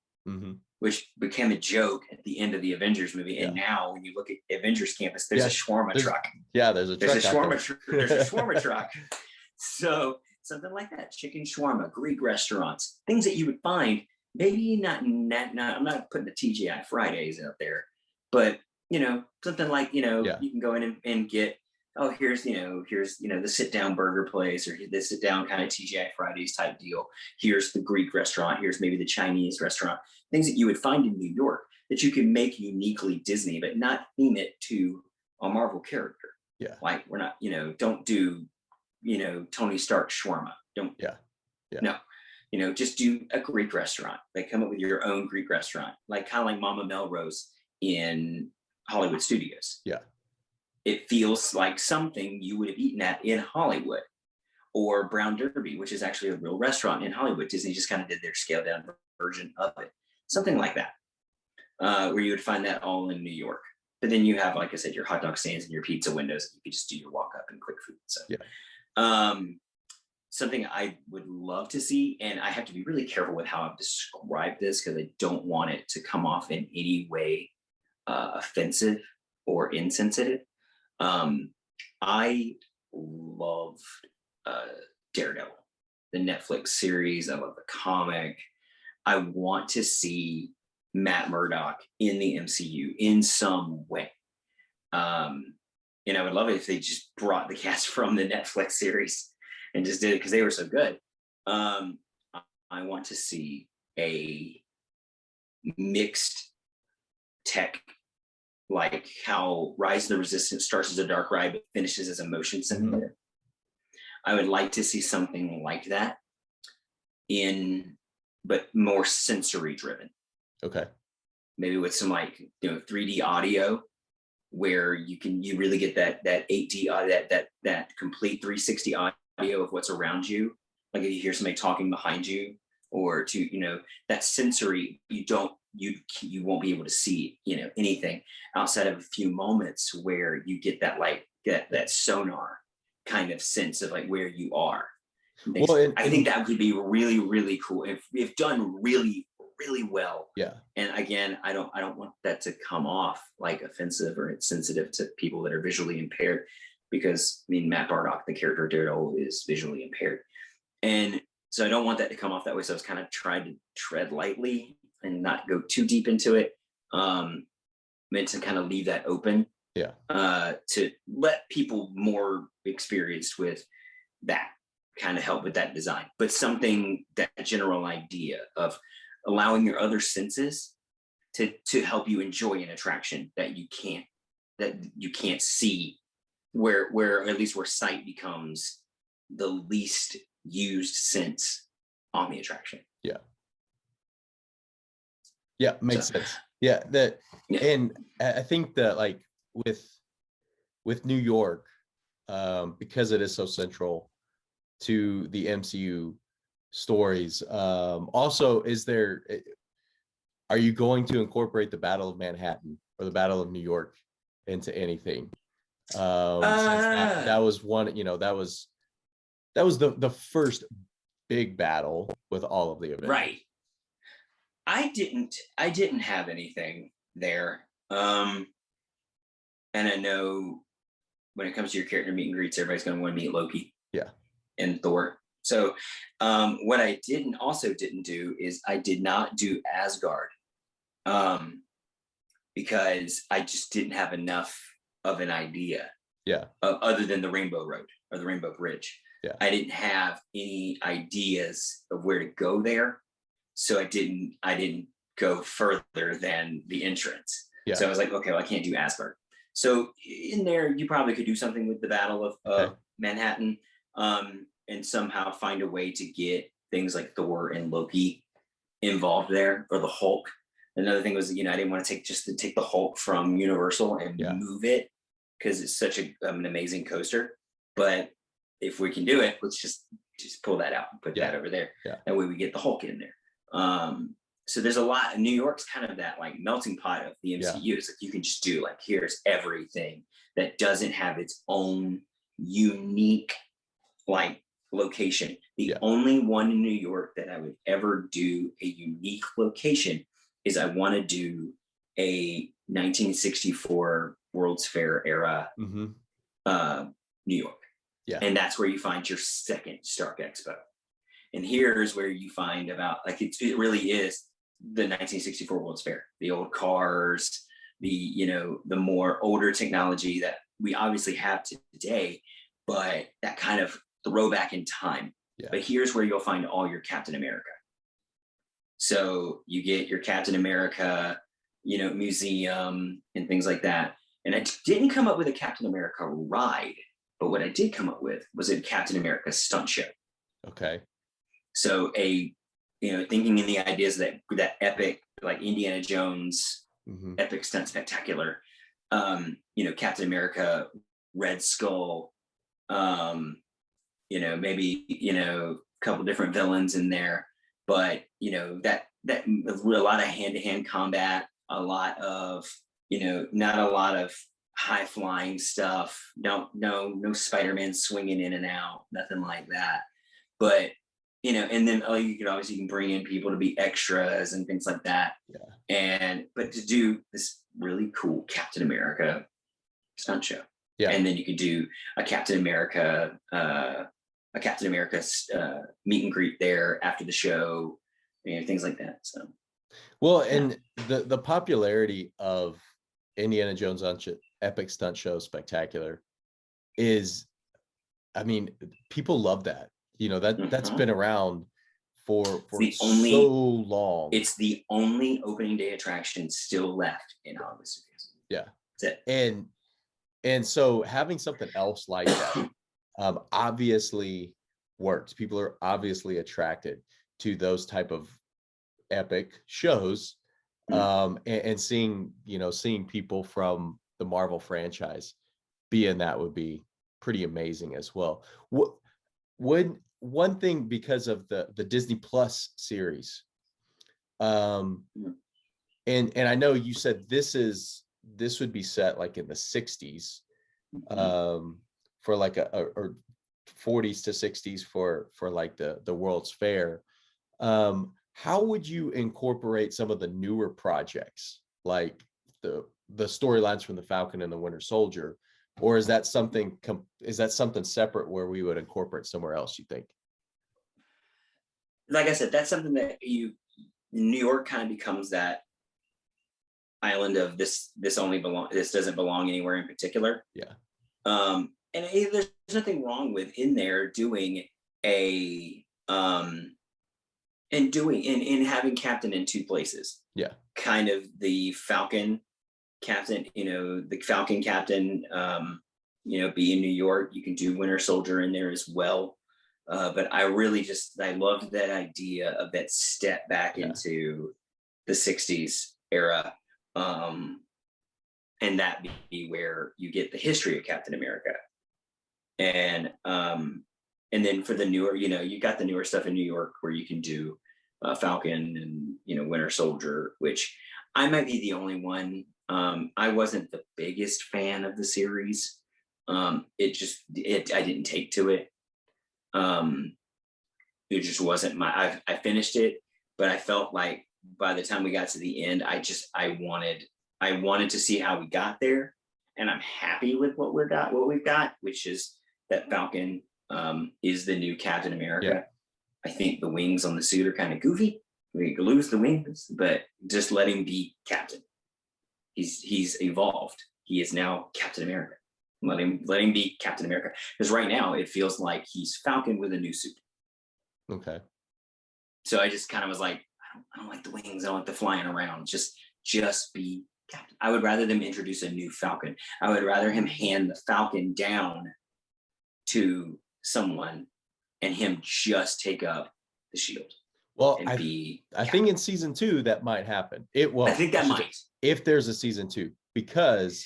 S2: which became a joke at the end of the Avengers movie. And now when you look at Avengers Campus, there's a shawarma truck.
S1: Yeah, there's a
S2: shawarma truck. So something like that, chicken shawarma, Greek restaurants, things that you would find, maybe not, I'm not putting the TGI Fridays out there, but, you know, something like, you know, you can go in and get, oh, here's the sit down burger place, or the sit down kind of TGI Fridays type deal. Here's the Greek restaurant. Here's maybe the Chinese restaurant, things that you would find in New York that you can make uniquely Disney, but not theme it to a Marvel character. Yeah. Like, we're not, you know, don't do, you know, Tony Stark shawarma. Don't. Yeah. No, just do a Greek restaurant. Like come up with your own Greek restaurant, like kind of like Mama Melrose in Hollywood Studios.
S1: Yeah.
S2: It feels like something you would have eaten at in Hollywood. Or Brown Derby, which is actually a real restaurant in Hollywood. Disney just kind of did their scaled down version of it. Something like that, where you would find that all in New York. But then you have, like I said, your hot dog stands and your pizza windows. You could just do your walk up and quick food. So, something I would love to see, and I have to be really careful with how I've described this because I don't want it to come off in any way offensive or insensitive. I loved Daredevil, the Netflix series. I love the comic. I want to see Matt Murdock in the MCU in some way. And I would love it if they just brought the cast from the Netflix series and just did it because they were so good. I want to see a mixed tech, like how Rise of the Resistance starts as a dark ride but finishes as a motion simulator. I would like to see something like that but more sensory driven.
S1: Okay. Maybe
S2: with some 3D audio where you really get that 8D audio, that complete 360 audio of what's around you. Like if you hear somebody talking behind you or that sensory, you won't be able to see, anything outside of a few moments where you get that sonar kind of sense of like where you are. Well, I think that would be really, really cool if done really, really well.
S1: Yeah.
S2: And again, I don't want that to come off like offensive or insensitive to people that are visually impaired, because Matt Murdock, the character Daredevil, is visually impaired, and so I don't want that to come off that way. So I was kind of trying to tread lightly and not go too deep into it. Meant to kind of leave that open.
S1: Yeah.
S2: To let people more experienced with that kind of help with that design, but that general idea of allowing your other senses to help you enjoy an attraction that you can't see, where at least where sight becomes the least used sense on the attraction.
S1: Yeah, makes sense. Yeah, and I think that like with New York, because it is so central to the MCU stories. Also, are you going to incorporate the Battle of Manhattan or the Battle of New York into anything? That was one, that was the first big battle with all of the Avengers.
S2: Right. I didn't have anything there. And I know when it comes to your character meet and greets, everybody's going to want to meet Loki.
S1: Yeah.
S2: And Thor. So what I didn't do is I did not do Asgard, because I just didn't have enough of an idea.
S1: Yeah.
S2: Other than the Rainbow Road or the Rainbow Bridge.
S1: Yeah.
S2: I didn't have any ideas of where to go there. So I didn't go further than the entrance. Yeah. So I was like, okay, well, I can't do Asgard. So in there, you probably could do something with the Battle of Manhattan, and somehow find a way to get things like Thor and Loki involved there, or the Hulk. Another thing was, I didn't want to take the Hulk from Universal and move it because it's such an amazing coaster. But if we can do it, let's just pull that out and put that over there. Yeah. That way we get the Hulk in there. So there's a lot. New York's kind of that like melting pot of the MCU. Yeah. It's like you can just do like, here's everything that doesn't have its own unique like location. The only one in New York that I would ever do a unique location is I want to do a 1964 World's Fair era New York. Yeah. And that's where you find your second Stark Expo. And here's where you find about like it really is the 1964 World's Fair, the old cars, the more older technology that we obviously have today, but that kind of throwback in time. Yeah. But here's where you'll find all your Captain America. So you get your Captain America, museum and things like that. And I didn't come up with a Captain America ride, but what I did come up with was a Captain America stunt show.
S1: Okay.
S2: So a thinking in the ideas that epic, like Indiana Jones,
S1: Mm-hmm.
S2: epic stunt spectacular, Captain America, Red Skull, maybe, a couple different villains in there, but that a lot of hand-to-hand combat, a lot of, not a lot of high flying stuff, no Spider-Man swinging in and out, nothing like that. But and then you can bring in people to be extras and things like that.
S1: Yeah.
S2: But to do this really cool Captain America stunt show.
S1: Yeah.
S2: And then you could do a Captain America meet and greet there after the show, things like that. So,
S1: well, and the popularity of Indiana Jones Epic Stunt Show Spectacular is, I mean, people love that. That's been around for so long.
S2: It's the only opening day attraction still left in Hollywood Studios.
S1: Yeah,
S2: that's it.
S1: And so having something else like that obviously works. People are obviously attracted to those type of epic shows, and seeing people from the Marvel franchise be in that would be pretty amazing as well. Would one thing, because of the Disney Plus series, and I know you said this would be set like in the 60s, for like or 40s to 60s for like the World's Fair. How would you incorporate some of the newer projects, like the storylines from the Falcon and the Winter Soldier, or is that something separate where we would incorporate somewhere else, you think?
S2: Like I said, that's something that New York kind of becomes that island of this doesn't belong anywhere in particular.
S1: Yeah.
S2: And there's nothing wrong with in there doing a and having Captain in two places.
S1: Yeah.
S2: Kind of the Falcon Captain, the Falcon Captain, be in New York. You can do Winter Soldier in there as well. But I really I loved that idea of that step back into the 60s era. And that be where you get the history of Captain America. And then for the newer, you got the newer stuff in New York where you can do Falcon and, Winter Soldier, which I might be the only one. I wasn't the biggest fan of the series. I didn't take to it. It just wasn't I finished it, but I felt like by the time we got to the end, I wanted to see how we got there, and I'm happy with what we've got, which is that Falcon is the new Captain America. Yeah. I think the wings on the suit are kind of goofy. We lose the wings, but just let him be Captain. He's evolved. He is now Captain america. Let him be Captain America, because right now it feels like he's Falcon with a new suit.
S1: Okay.
S2: So I just kind of was like, I don't like the wings. I don't like the flying around. Just be Captain. I would rather them introduce a new Falcon. I would rather him hand the Falcon down to someone and him just take up the shield.
S1: Well, I think in season 2 that might happen. I
S2: think that might,
S1: if there's a season 2, because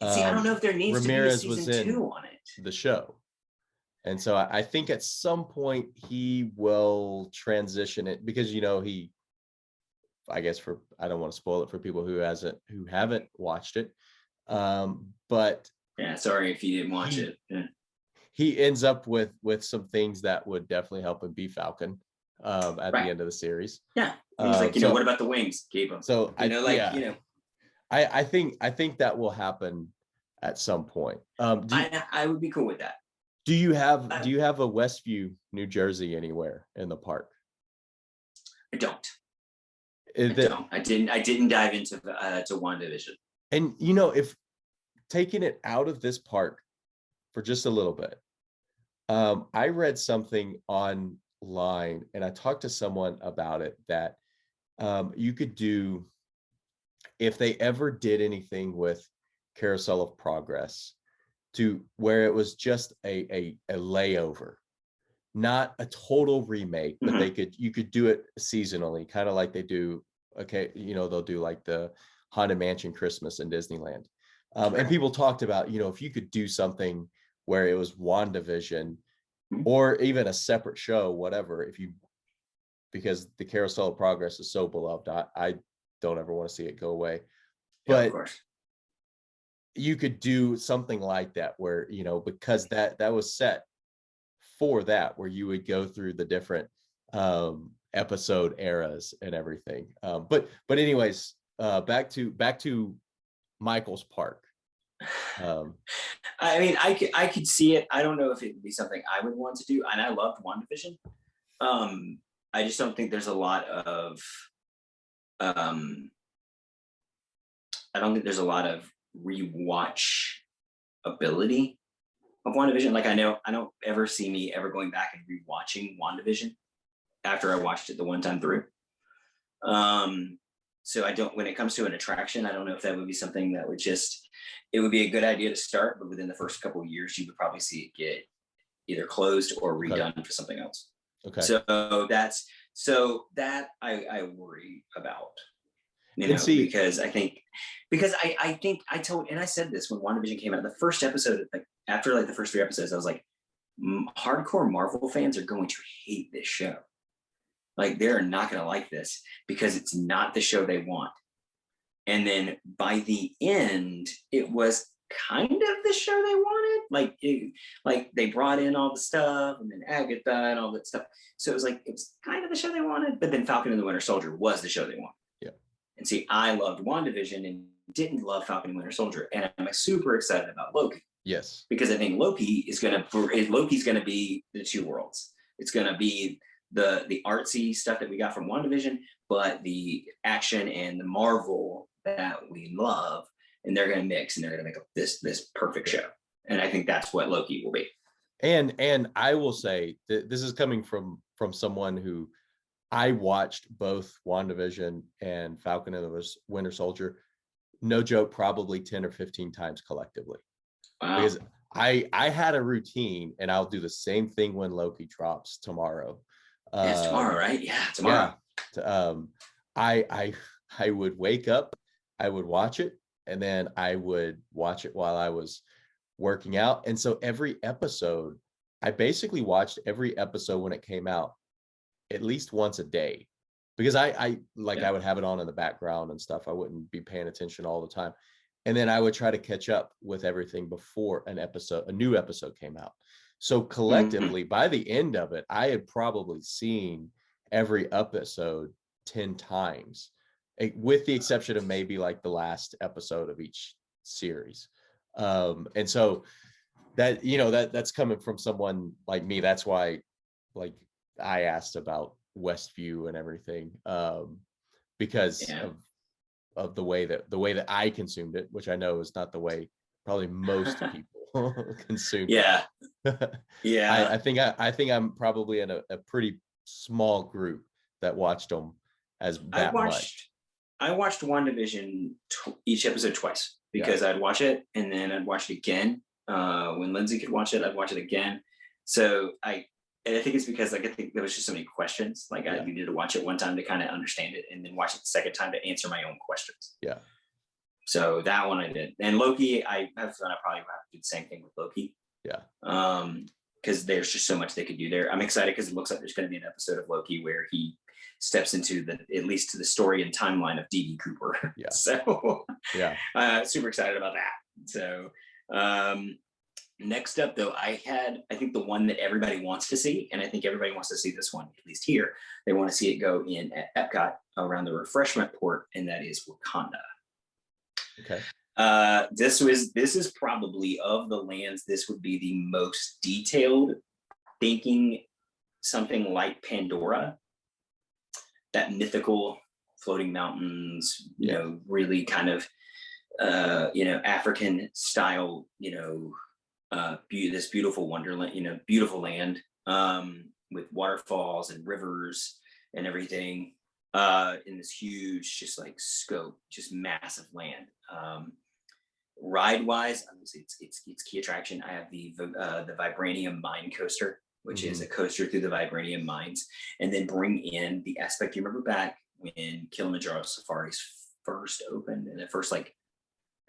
S2: I don't know if there needs
S1: Ramirez
S2: to be a season 2 on it.
S1: The show. And so I think at some point he will transition it, because I guess I don't want to spoil it for people who haven't watched it. But
S2: yeah, sorry if you didn't watch it. Yeah.
S1: He ends up with some things that would definitely help him be Falcon at the end of the series.
S2: Yeah. He's like, what about the wings? Keep them.
S1: So I think that will happen at some point.
S2: I would be cool with that.
S1: Do you have a Westview, New Jersey anywhere in the park?
S2: I don't. I didn't dive into to WandaVision.
S1: And if taking it out of this park for just a little bit, I read something online and I talked to someone about it that you could do, if they ever did anything with Carousel of Progress, to where it was just a layover, not a total remake, but
S2: Mhm.
S1: you could do it seasonally, kind of like they do. Okay, they'll do like the Haunted Mansion Christmas in Disneyland. And
S2: Right.
S1: people talked about, if you could do something where it was WandaVision
S2: Mhm.
S1: or even a separate show, whatever, because the Carousel of Progress is so beloved. I don't ever want to see it go away.
S2: Yeah, of
S1: But
S2: course.
S1: you could do something like that where, because that was set for that, where you would go through the different episode eras and everything. But anyways, back to Michael's Park. Um,
S2: I mean, I could see it. I don't know if it would be something I would want to do. And I loved WandaVision. Um, I just don't think there's a lot of um, I don't think there's a lot of rewatch ability of WandaVision. Like I don't ever see me ever going back and rewatching WandaVision after I watched it the one time through. Um, so I don't. When it comes to an attraction, I don't know if that would be something that would just. It would be a good idea to start, but within the first couple of years, you would probably see it get either closed or
S1: okay,
S2: redone for something else.
S1: okay.
S2: So that I worry about,
S1: And see,
S2: because I think I told, and I said this when WandaVision came out, the first episode, like after like the first three episodes, I was like, hardcore Marvel fans are going to hate this show. Like they're not going to like this because it's not the show they want. And then by the end, it was kind of the show they wanted. Like they brought in all the stuff, and then Agatha and all that stuff. So it was kind of the show they wanted. But then Falcon and the Winter Soldier was the show they wanted.
S1: yeah,
S2: And see, I loved WandaVision and didn't love Falcon and Winter Soldier, and I'm super excited about Loki
S1: yes,
S2: because I think Loki's gonna be the two worlds. It's gonna be the artsy stuff that we got from WandaVision, but the action and the Marvel that we love, and they're gonna mix and they're gonna make up this perfect
S1: yeah.
S2: show. And I think that's what Loki will be.
S1: And I will say that this is coming from someone who I watched both WandaVision and Falcon and the Winter Soldier, no joke, probably 10 or 15 times collectively.
S2: Wow.
S1: Because I had a routine, and I'll do the same thing when Loki drops tomorrow.
S2: Yeah, it's tomorrow,
S1: Um,
S2: right? Yeah,
S1: yeah.
S2: tomorrow.
S1: I I would wake up, I would watch it, and then I would watch it while I was working out. And so every episode, I basically watched every episode when it came out at least once a day, because I like
S2: Yeah.
S1: I would have it on in the background and stuff. I wouldn't be paying attention all the time. And then I would try to catch up with everything before a new episode came out. So
S2: Mhm.
S1: collectively, by the end of it, I had probably seen every episode 10 times, with the exception of maybe like the last episode of each series. And so that's coming from someone like me. That's why, like, I asked about Westview and everything, because
S2: Yeah.
S1: of the way that I consumed it, which I know is not the way probably most people consumed it.
S2: Yeah. Yeah.
S1: I think I'm probably in a pretty small group that watched them as
S2: I
S1: that much.
S2: watched I watched WandaVision each episode twice
S1: Yeah.
S2: because I'd watch it and then I'd watch it again. When Lindsay could watch it, I'd watch it again. So I think it's because like I think there was just so many questions. Like I
S1: Yeah.
S2: needed to watch it one time to kind of understand it, and then watch it the second time to answer my own questions.
S1: Yeah.
S2: So that one I did. And Loki, I have fun. I probably have to do the same thing with Loki.
S1: Yeah.
S2: Because there's just so much they could do there. I'm excited because it looks like there's going to be an episode of Loki where he steps into at least to the story and timeline of DB Cooper.
S1: Yeah.
S2: So
S1: Yeah.
S2: super excited about that. So next up though, I think the one that everybody wants to see, and I think everybody wants to see this one, at least here, they want to see it go in at Epcot around the refreshment port, and that is Wakanda.
S1: Okay.
S2: This is probably of the lands, this would be the most detailed, thinking something like Pandora, that mythical floating mountains,
S1: Yeah.
S2: really kind of African style, this beautiful wonderland, beautiful land, with waterfalls and rivers and everything, in this huge, just like scope, just massive land. Ride wise, obviously it's key attraction. I have the Vibranium mine coaster. which is a coaster through the Vibranium mines, and then bring in the aspect. You remember back when Kilimanjaro Safaris first opened, and the first, like,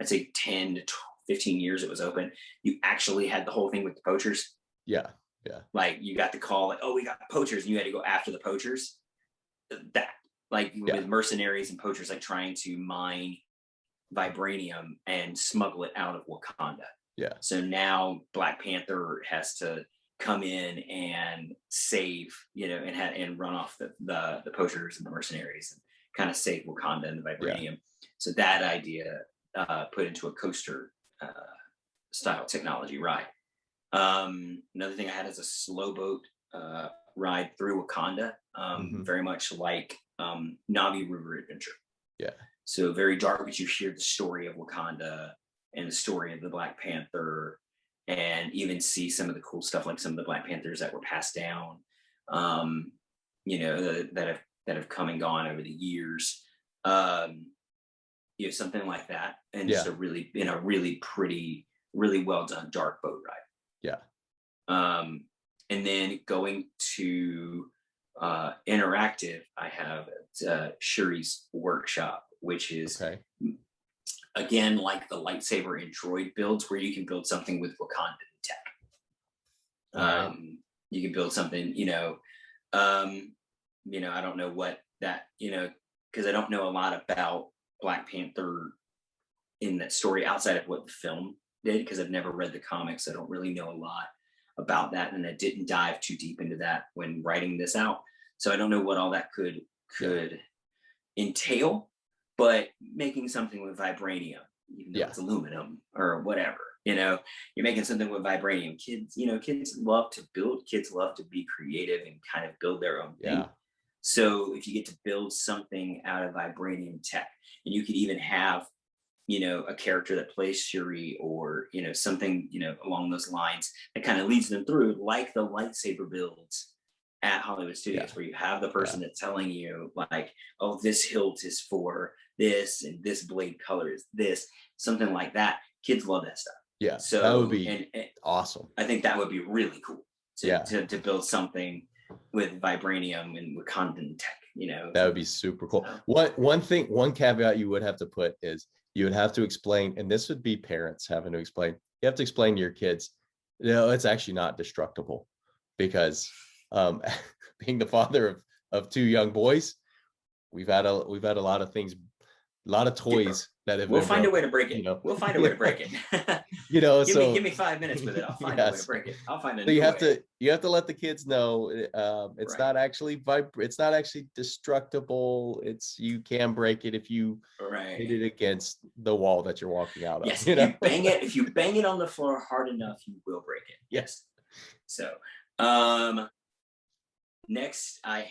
S2: I'd say 10 to 15 years it was open, you actually had the whole thing with the poachers.
S1: Yeah.
S2: Like, you got the call, like, oh, we got poachers, and you had to go after the poachers. That, like, with mercenaries and poachers, like, trying to mine vibranium and smuggle it out of Wakanda.
S1: Yeah.
S2: So now Black Panther has to come in and save, and run off the poachers and the mercenaries and kind of save Wakanda and the vibranium. Yeah. So that idea put into a coaster style technology ride. Another thing I had is a slow boat ride through Wakanda, very much like Navi River Adventure.
S1: Yeah.
S2: So very dark, but you hear the story of Wakanda and the story of the Black Panther, and even see some of the cool stuff, like some of the Black Panthers that were passed down, that have come and gone over the years. Something like that, and just a really pretty, really well done dark boat ride.
S1: Yeah.
S2: And then going to interactive, I have Shuri's workshop, which is again like the lightsaber and droid builds, where you can build something with Wakandan tech. You can build something, I don't know what that, because I don't know a lot about Black Panther in that story outside of what the film did, because I've never read the comics. I don't really know a lot about that, and I didn't dive too deep into that when writing this out. So I don't know what all that could entail, but making something with vibranium, even though it's aluminum or whatever, you're making something with vibranium. Kids love to build, kids love to be creative and kind of build their own thing. So if you get to build something out of vibranium tech, and you could even have, a character that plays Shuri, or, something, along those lines that kind of leads them through, like the lightsaber builds at Hollywood Studios, where you have the person that's telling you, like, oh, this hilt is for this, and this blade color is this, something like that. Kids love that stuff. Yeah. So
S1: that would be and awesome.
S2: I think that would be really cool to build something with vibranium and Wakandan tech,
S1: That would be super cool. One caveat you would have to put is, you would have to explain, and this would be parents having to explain, you have to explain to your kids, it's actually not destructible, because being the father of two young boys, we've had a lot of things, a lot of toys that have.
S2: We'll find a way to break it. We'll find a way to break it. Give me 5 minutes with it. I'll find a way to break it. I'll find a new way.
S1: You have to let the kids know it's not actually it's not actually destructible. You can break it if you hit it against the wall that you're walking out of.
S2: Yes, if you bang it on the floor hard enough, you will break it. Yes. So next I'm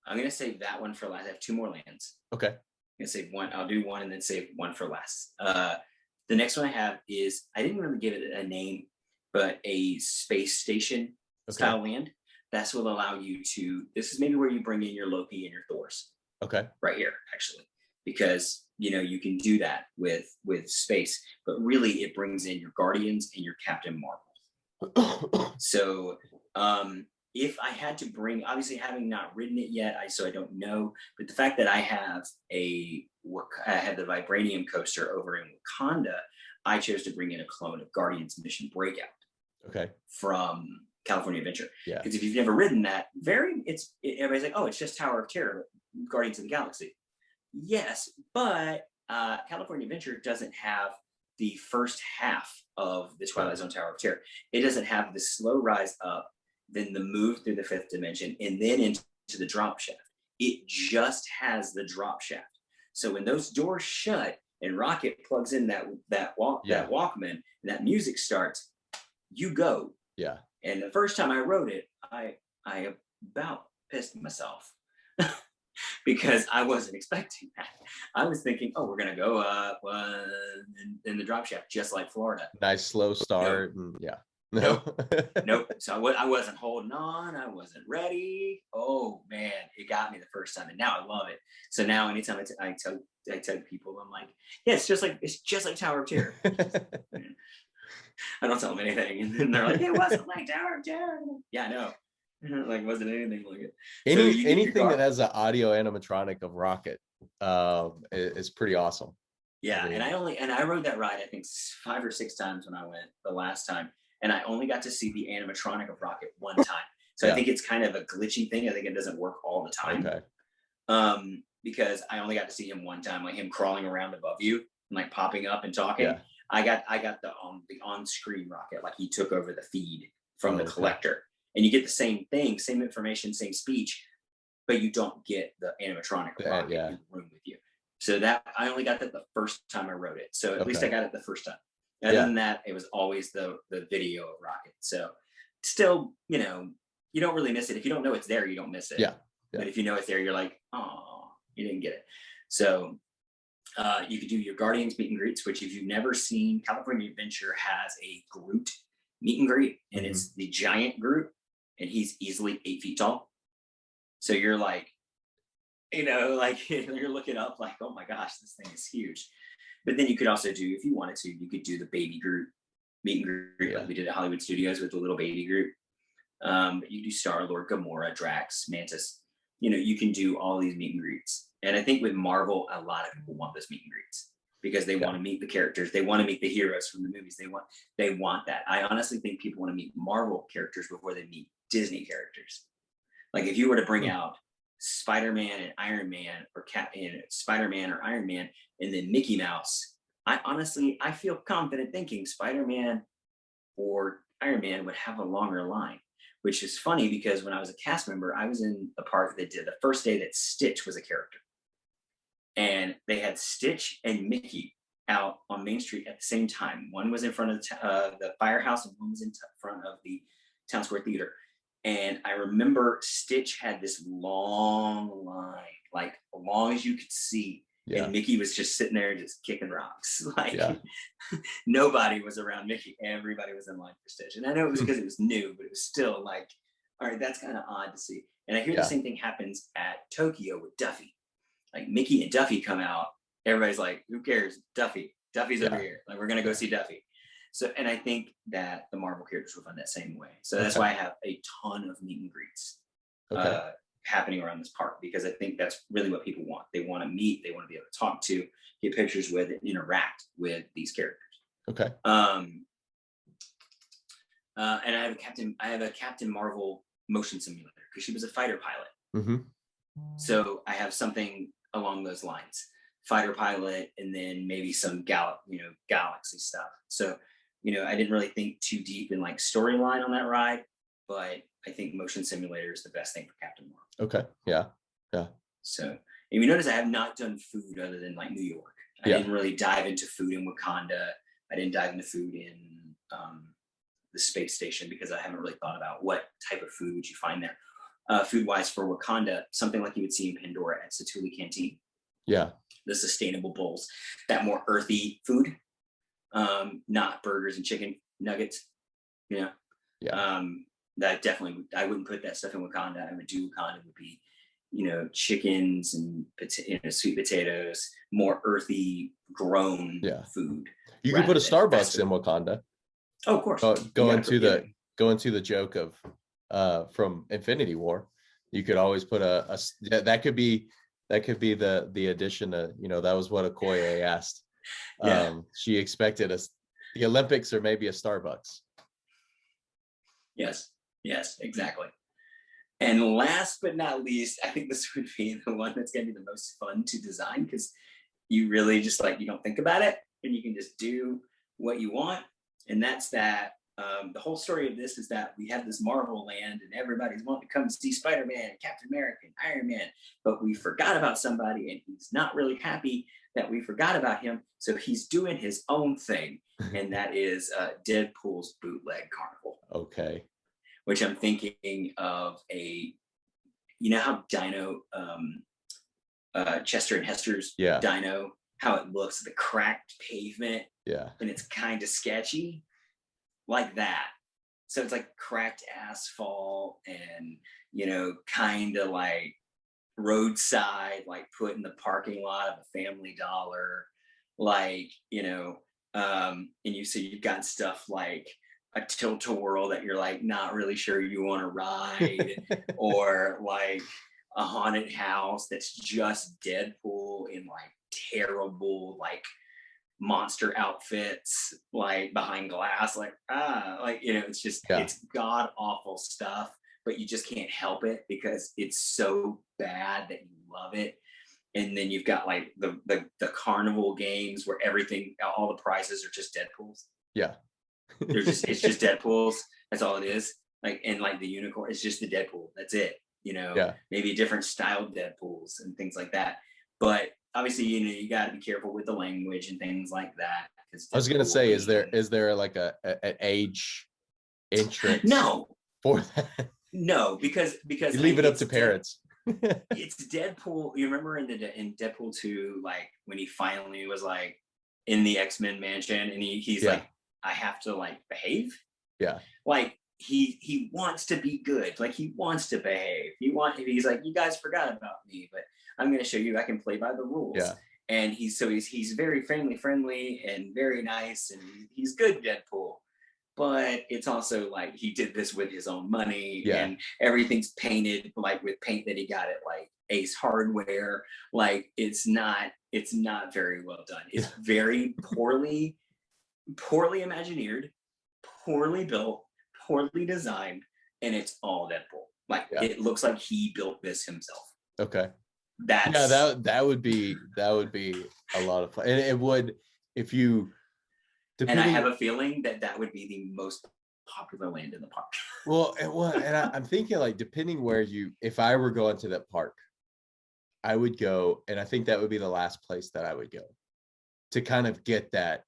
S2: gonna save that one for last. I have two more lands.
S1: Okay.
S2: I'm gonna save one. I'll do one and then save one for last. The next one I have is, I didn't really give it a name, but a space station style land. That's what will allow you to. This is maybe where you bring in your Loki and your Thors. Okay. Right here, actually, because you can do that with space, but really it brings in your Guardians and your Captain Marvel. So if I had to bring, obviously having not written it yet, so I don't know, but the fact that I have the Vibranium coaster over in Wakanda, I chose to bring in a clone of Guardians Mission Breakout. Okay. From California Adventure. Yeah. Because if you've never ridden that, everybody's like, oh, it's just Tower of Terror, Guardians of the Galaxy. Yes, but California Adventure doesn't have the first half of the Twilight Zone Tower of Terror. It doesn't have the slow rise up, then the move through the fifth dimension, and then into the drop shaft. It just has the drop shaft. So when those doors shut and Rocket plugs in that Walkman, and that music starts, you go. Yeah. And the first time I wrote it, I about pissed myself because I wasn't expecting that. I was thinking, oh, we're gonna go up in the drop shaft, just like Florida.
S1: Nice slow start. Nope. And yeah.
S2: Nope. So I wasn't holding on. I wasn't ready. Oh man, it got me the first time, and now I love it. So now, anytime I tell people, I'm like, yeah, it's just like Tower of Terror. I don't tell them anything. And then they're like, it wasn't like Tower of Terror. Yeah, I know. Like, wasn't anything like it. So you get your
S1: Anything that has an audio animatronic of Rocket is pretty awesome.
S2: Yeah, and I rode that ride I think 5 or 6 times when I went the last time, and I only got to see the animatronic of Rocket one time. So I think it's kind of a glitchy thing. I think it doesn't work all the time.
S1: Okay.
S2: Because I only got to see him one time, like him crawling around above you and like popping up and talking.
S1: Yeah.
S2: I got the on-screen Rocket, like he took over the feed from the
S1: Okay.
S2: collector, and you get the same thing, same information, same speech, but you don't get the animatronic of Rocket in the room with you. So that I only got that the first time I wrote it. So at least I got it the first time. Other than that, it was always the video of Rocket. So still, you know, you don't really miss it. If you don't know it's there, you don't miss it.
S1: Yeah.
S2: But if you know it's there, you're like, oh, you didn't get it. So you could do your Guardians meet and greets, which if you've never seen, California Adventure has a Groot meet and greet, and it's the giant Groot, and he's easily 8 feet tall. So you're like, you know, like you're looking up like, oh my gosh, this thing is huge. But then you could also do, if you wanted to, you could do the baby Groot meet and greet like we did at Hollywood Studios with the little baby Groot. You do Star-Lord, Gamora, Drax, Mantis. You know, you can do all these meet and greets. And I think with Marvel, a lot of people want those meet and greets because they want to meet the characters. They want to meet the heroes from the movies. They want that. I honestly think people want to meet Marvel characters before they meet Disney characters. Like if you were to bring out Spider-Man and Iron Man, or Spider-Man or Iron Man, and then Mickey Mouse, I feel confident thinking Spider-Man or Iron Man would have a longer line, which is funny because when I was a cast member, I was in the park that did the first day that Stitch was a character. And they had Stitch and Mickey out on Main Street at the same time. One was in front of the firehouse and one was in front of the Town Square Theater. And I remember Stitch had this long line, like as long as you could see. Yeah. And Mickey was just sitting there just kicking rocks. Like nobody was around Mickey. Everybody was in line for Stitch. And I know it was because it was new, but it was still like, all right, that's kind of odd to see. And I hear the same thing happens at Tokyo with Duffy. Like Mickey and Duffy come out. Everybody's like, who cares? Duffy's over here. Like, we're going to go see Duffy. So, and I think that the Marvel characters will find that same way. So that's why I have a ton of meet and greets happening around this park, because I think that's really what people want. They want to meet, they want to be able to talk to, get pictures with, and interact with these characters.
S1: Okay.
S2: And I have a Captain Marvel motion simulator because she was a fighter pilot. So I have something along those lines, fighter pilot, and then maybe some galaxy stuff. So, you know, I didn't really think too deep in like storyline on that ride, but I think motion simulator is the best thing for Captain Marvel.
S1: Okay. Yeah. Yeah.
S2: So, and you notice I have not done food other than like New York. I didn't really dive into food in Wakanda. I didn't dive into food in the space station because I haven't really thought about what type of food would you find there. Food-wise for Wakanda, something like you would see in Pandora at Satuli Canteen. Yeah. The sustainable bowls, that more earthy food, not burgers and chicken nuggets. You know? Yeah. That definitely, I wouldn't put that stuff in Wakanda. I would do Wakanda would be, you know, chickens and sweet potatoes, more earthy, grown food.
S1: You could put a Starbucks in Wakanda.
S2: Oh, of course.
S1: Go into the joke of from Infinity War. You could always put that could be the addition to, you know, that was what Okoye asked. She expected the Olympics or maybe a Starbucks.
S2: Yes, exactly. And last but not least, I think this would be the one that's going to be the most fun to design, because you really just like, you don't think about it and you can just do what you want. And that's that. The whole story of this is that we have this Marvel land and everybody's wanting to come see Spider-Man and Captain America and Iron Man, but we forgot about somebody and he's not really happy that we forgot about him. So he's doing his own thing, and that is Deadpool's bootleg carnival. Okay. Which I'm thinking of you know how Dino, Chester and Hester's Dino, how it looks, the cracked pavement, and it's kind of sketchy, like that. So it's like cracked asphalt and, you know, kind of like roadside, like put in the parking lot of a Family Dollar, like, you know, And you've got stuff like a tilt-a-whirl that you're like not really sure you want to ride, or like a haunted house that's just Deadpool in like terrible like monster outfits, like behind glass, like it's just
S1: Yeah.
S2: it's god awful stuff, but you just can't help it because it's so bad that you love it. And then you've got like the carnival games where all the prizes are just Deadpools.
S1: Yeah.
S2: It's just Deadpools. That's all it is. Like, and like the unicorn, it's just the Deadpool. That's it.
S1: Yeah.
S2: Maybe different styled Deadpools and things like that. But obviously, you got to be careful with the language and things like that.
S1: I was gonna say, is there like an age entrance?
S2: No,
S1: for that?
S2: No, because
S1: you leave it up to parents.
S2: It's Deadpool. You remember in Deadpool 2, like when he finally was like in the X-Men mansion, and he's like, I have to like behave.
S1: Yeah.
S2: Like he wants to be good. Like he wants to behave. He's like, you guys forgot about me, but I'm going to show you I can play by the rules.
S1: Yeah.
S2: And he's very family friendly and very nice, and he's good Deadpool. But it's also like he did this with his own money, and everything's painted like with paint that he got at like Ace Hardware. Like it's not very well done. It's very poorly imagineered, poorly built, poorly designed, and it's all Deadpool. Like it looks like he built this himself.
S1: Okay. That would be a lot of fun, and it would if you.
S2: And I have a feeling that would be the most popular land in the park.
S1: And I'm thinking like depending where if I were going to that park, I would go, and I think that would be the last place that I would go to kind of get that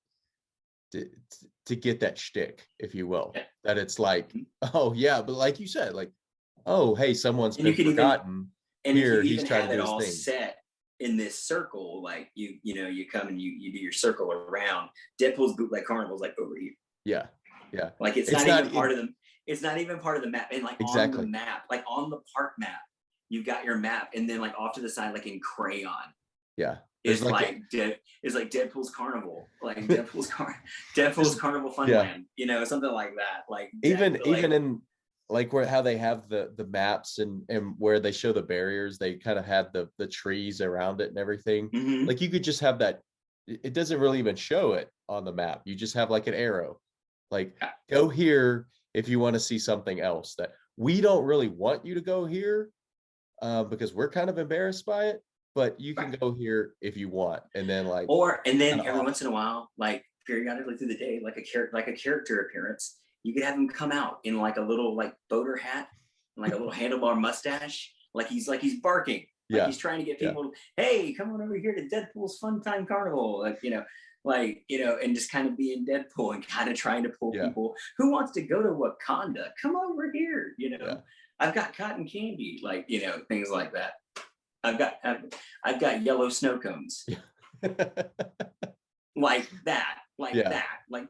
S1: to get that shtick, if you will. Yeah. That it's like, oh yeah, but like you said, like, oh hey, someone's been forgotten. Here he's trying to do his thing.
S2: Set in this circle, like you come and you do your circle around. Deadpool's Bootleg Carnival is like over here.
S1: Yeah.
S2: Like it's not even part of the. It's not even part of the map. And like on the map, like on the park map, you've got your map, and then like off to the side, like in crayon.
S1: Yeah.
S2: It's like Deadpool's Carnival, like Deadpool's Carnival Funland, something like that. Like
S1: even in like how they have the maps and where they show the barriers, they kind of had the trees around it and everything. Mm-hmm. Like you could just have that. It doesn't really even show it on the map. You just have like an arrow, like go here if you want to see something else. That we don't really want you to go here because we're kind of embarrassed by it. But you can go here if you want, and then
S2: every once in a while, like periodically through the day, like a character appearance. You could have him come out in like a little like boater hat and like a little handlebar mustache, like he's barking, like he's trying to get people, hey, come on over here to Deadpool's Fun Time Carnival, and just kind of being Deadpool and kind of trying to pull people who wants to go to Wakanda, come over here, I've got cotton candy, like things like that. I've got yellow snow cones. Like that, like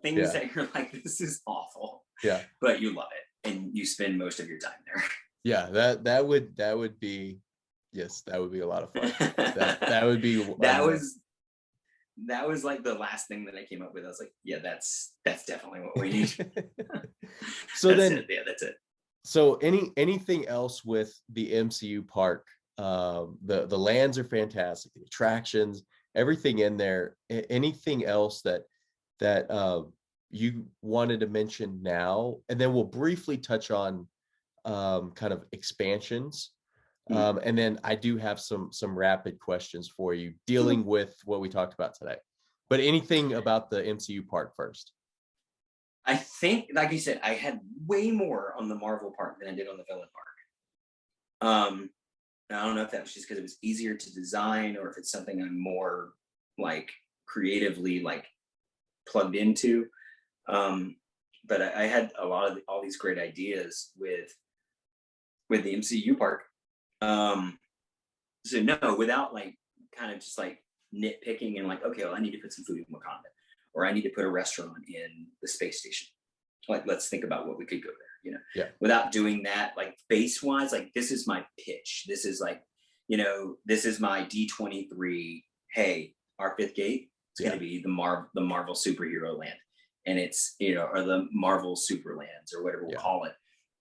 S2: things that you're like, this is awful.
S1: Yeah.
S2: But you love it, and you spend most of your time there.
S1: Yeah, that would be, yes, that would be a lot of fun. that would be.
S2: That was like the last thing that I came up with. I was like, yeah, that's definitely what we need.
S1: So
S2: that's it.
S1: So anything else with the MCU park? The lands are fantastic, the attractions, everything in there. Anything else that you wanted to mention now, and then we'll briefly touch on kind of expansions, and then I do have some rapid questions for you dealing with what we talked about today. But anything about the MCU park first?
S2: I think, like you said, I had way more on the Marvel park than I did on the villain park. I don't know if that was just because it was easier to design, or if it's something I'm more like creatively like plugged into. But I had all these great ideas with the MCU park. So no, without like kind of just like nitpicking and like, okay, well, I need to put some food in Wakanda, or I need to put a restaurant in the space station. Like, let's think about what we could go there, without doing that, like base wise, like this is my pitch. This is like, this is my D23. Hey, our fifth gate, It's going to be the Marvel superhero land, and it's, you know, or the Marvel superlands or whatever we'll call it.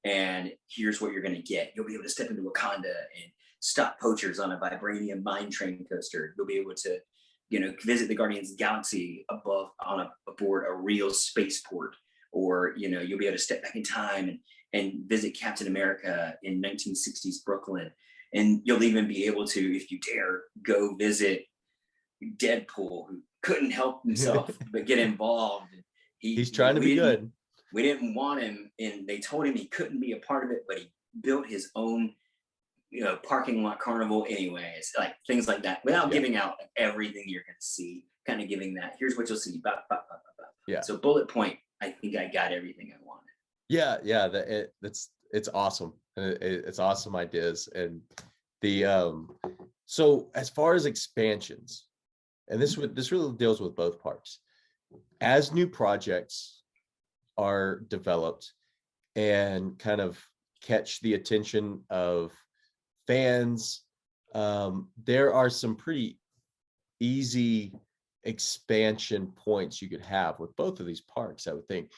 S2: And here's what you're going to get. You'll be able to step into Wakanda and stop poachers on a Vibranium mine train coaster. You'll be able to, you know, visit the Guardians of the Galaxy aboard a real spaceport, or, you know, you'll be able to step back in time and visit Captain America in 1960s Brooklyn. And you'll even be able to, if you dare, go visit Deadpool, who couldn't help himself but get involved.
S1: He's trying to be good.
S2: We didn't want him, and they told him he couldn't be a part of it, but he built his own, you know, parking lot carnival anyways, like things like that, without giving out everything you're going to see, kind of giving that, here's what you'll see. Yeah. So bullet point, I think I got everything I wanted. Yeah.
S1: It's awesome. It's awesome ideas. And so as far as expansions, and this really deals with both parts, as new projects are developed and kind of catch the attention of fans, there are some pretty easy expansion points you could have with both of these parks, I would think.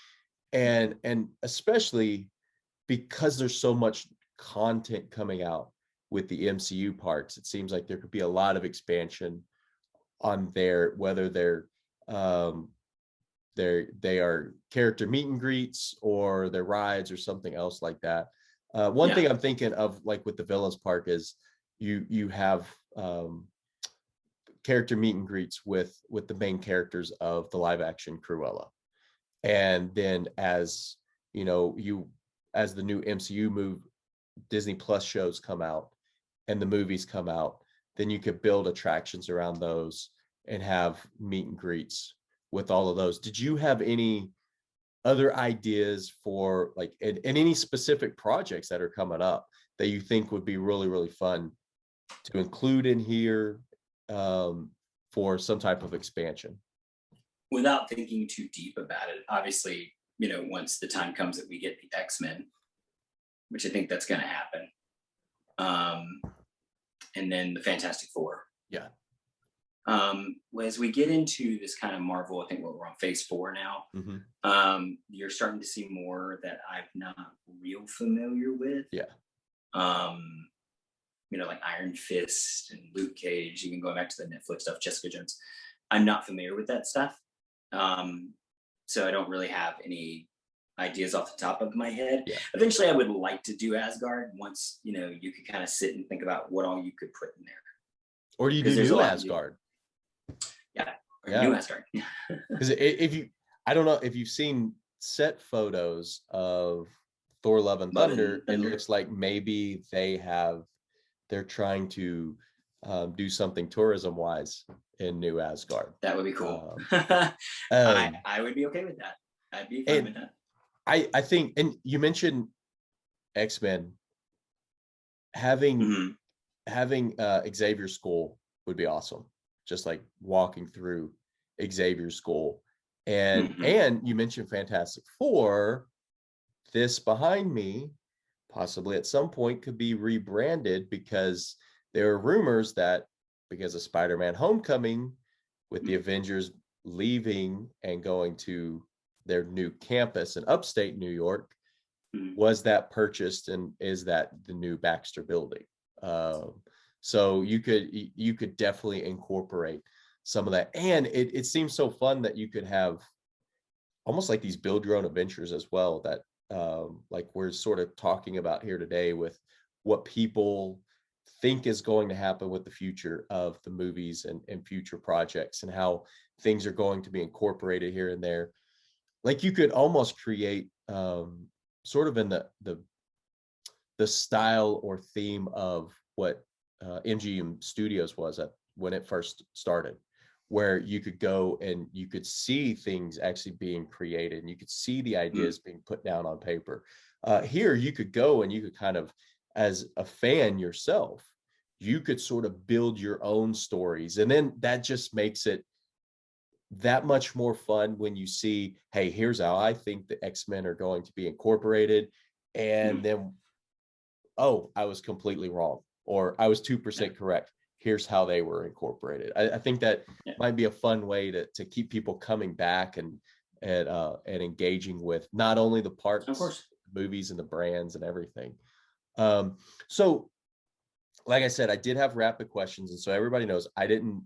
S1: And especially because there's so much content coming out with the MCU parks, it seems like there could be a lot of expansion on there, whether they are character meet and greets or their rides or something else like that. One thing I'm thinking of, like with the Villains Park, is you have character meet and greets with the main characters of the live action Cruella. And then as you know, as the new MCU Disney Plus shows come out and the movies come out, then you could build attractions around those and have meet and greets with all of those. Did you have any other ideas for, like, and any specific projects that are coming up that you think would be really, really fun to include in here for some type of expansion?
S2: Without thinking too deep about it, obviously, you know, once the time comes that we get the X-Men, which I think that's going to happen, and then the Fantastic Four.
S1: Yeah.
S2: As we get into this kind of Marvel, I think we're on phase 4 now. You're starting to see more that I'm not real familiar with.
S1: Yeah.
S2: You know, like Iron Fist and Luke Cage, even going back to the Netflix stuff, Jessica Jones. I'm not familiar with that stuff. So I don't really have any ideas off the top of my head.
S1: Yeah.
S2: Eventually I would like to do Asgard once, you know, you could kind of sit and think about what all you could put in there.
S1: Or do you do new Asgard?
S2: New Asgard.
S1: Because I don't know if you've seen set photos of Thor: Love and Thunder. It looks like maybe they're trying to do something tourism wise in New Asgard.
S2: That would be cool. I would be okay with that. I'd be fine with that.
S1: I think, and you mentioned X-Men, having Xavier School would be awesome. Just like walking through Xavier School. And you mentioned Fantastic Four. This behind me possibly at some point could be rebranded, because there are rumors that because of Spider-Man Homecoming, with the Avengers leaving and going to their new campus in upstate New York, was that purchased, and is that the new Baxter building? So you could definitely incorporate some of that. And it seems so fun that you could have almost like these build your own adventures as well, that like we're sort of talking about here today, with what people think is going to happen with the future of the movies and future projects, and how things are going to be incorporated here and there. Like you could almost create sort of in the style or theme of what MGM Studios was when it first started, where you could go and you could see things actually being created, and you could see the ideas being put down on paper. Here, you could go and you could kind of, as a fan yourself, you could sort of build your own stories. And then that just makes it that much more fun when you see, hey, here's how I think the X-Men are going to be incorporated. And then, oh, I was completely wrong, or I was 2% correct. here's how they were incorporated. I think that might be a fun way to keep people coming back and engaging with not only the parks,
S2: of course,
S1: movies and the brands and everything. So like I said, I did have rapid questions, and so everybody knows I didn't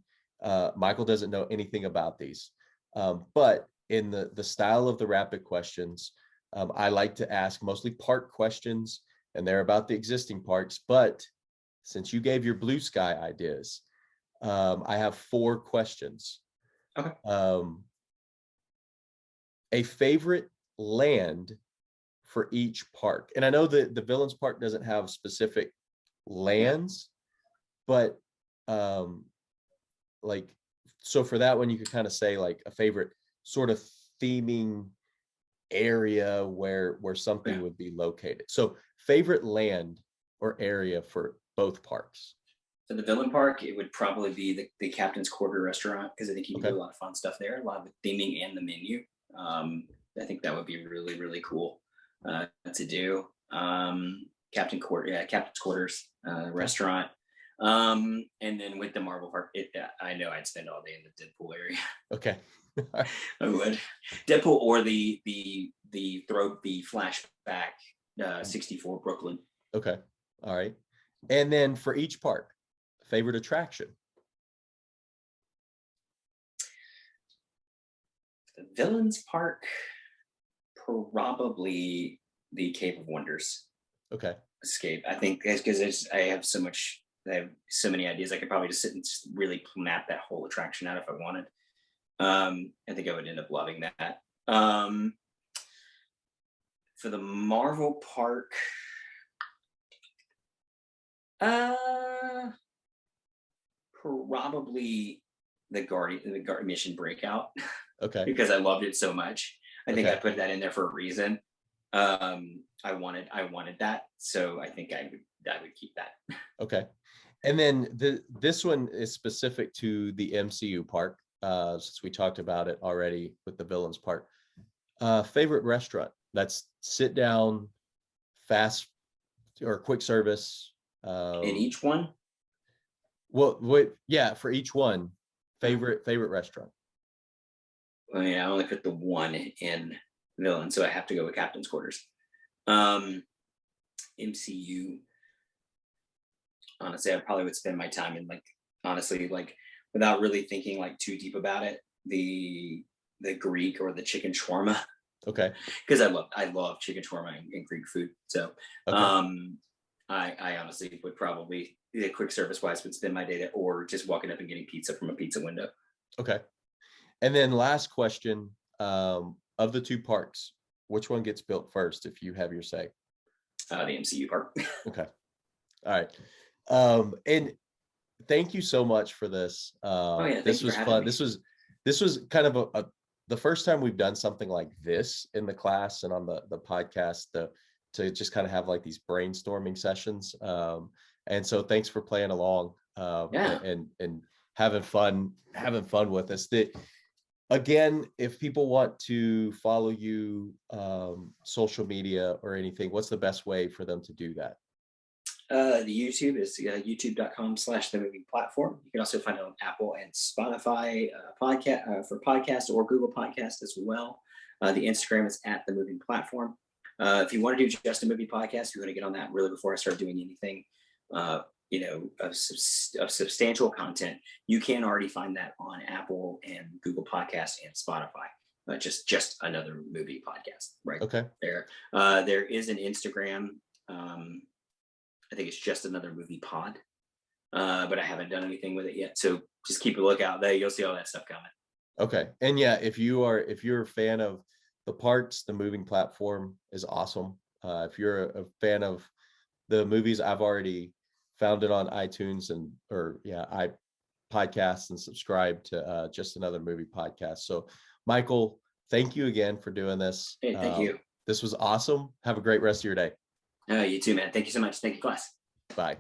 S1: Michael doesn't know anything about these. But in the style of the rapid questions, I like to ask mostly park questions, and they're about the existing parks. But since you gave your blue sky ideas, I have 4 questions.
S2: Okay.
S1: A favorite land for each park. And I know that the Villains Park doesn't have specific lands, but like, so for that one, you could kind of say like a favorite sort of theming area where something would be located. So favorite land or area for both parks.
S2: For the Villain Park, it would probably be the Captain's Quarter restaurant, because I think you can do a lot of fun stuff there, a lot of the theming and the menu. I think that would be really, really cool to do. Captain's Quarters restaurant. And then with the Marvel Park, I know I'd spend all day in the Deadpool area.
S1: Okay.
S2: I would. Deadpool or the flashback 64 Brooklyn.
S1: Okay. All right. And then for each park, favorite attraction.
S2: The Villains Park, probably the Cave of Wonders.
S1: Okay.
S2: Escape. I think because I have so many ideas. I could probably just sit and really map that whole attraction out if I wanted. I think I would end up loving that. For the Marvel Park, probably the Guardian Mission Breakout.
S1: Okay.
S2: Because I loved it so much. I think I put that in there for a reason. I wanted that, so I think I would keep that. Okay.
S1: And then this one is specific to the MCU park, since we talked about it already with the Villains Park. Favorite restaurant that's sit down, fast or quick service.
S2: In each one?
S1: Well, yeah, for each one, favorite restaurant.
S2: I mean, I only put the one in Villain, so I have to go with Captain's Quarters. MCU. Honestly, I probably would spend my time in without really thinking too deep about it, the Greek or the chicken shawarma.
S1: Okay.
S2: Because I love chicken shawarma and Greek food. So I honestly would probably, quick service wise, would spend my day there, or just walking up and getting pizza from a pizza window.
S1: Okay. And then last question, of the 2 parks, which one gets built first if you have your say?
S2: The MCU park.
S1: Okay. All right. And thank you so much for this. This was fun. This was kind of the first time we've done something like this in the class and on the podcast to just kind of have these brainstorming sessions. And so thanks for playing along and having fun with us. Again, if people want to follow you, social media or anything, what's the best way for them to do that?
S2: The YouTube is youtube.com/the movie platform. You can also find it on Apple and Spotify podcast for podcast, or Google Podcast as well. The Instagram is @the movie platform. If you want to do just a movie podcast, you want to get on that really before I start doing anything, of substantial content, you can already find that on Apple and Google Podcasts and Spotify. Just another movie podcast, right?
S1: Okay.
S2: There is an Instagram. I think it's just another movie pod, but I haven't done anything with it yet. So just keep a lookout there. You'll see all that stuff coming.
S1: Okay. And yeah, if you're a fan of the parks, the moving platform is awesome. If you're a fan of the movies, I've already found it on iTunes I podcasts and subscribe to Just Another Movie Podcast. So Michael, thank you again for doing this.
S2: Hey, thank you.
S1: This was awesome. Have a great rest of your day.
S2: You too, man. Thank you so much. Thank you, class.
S1: Bye.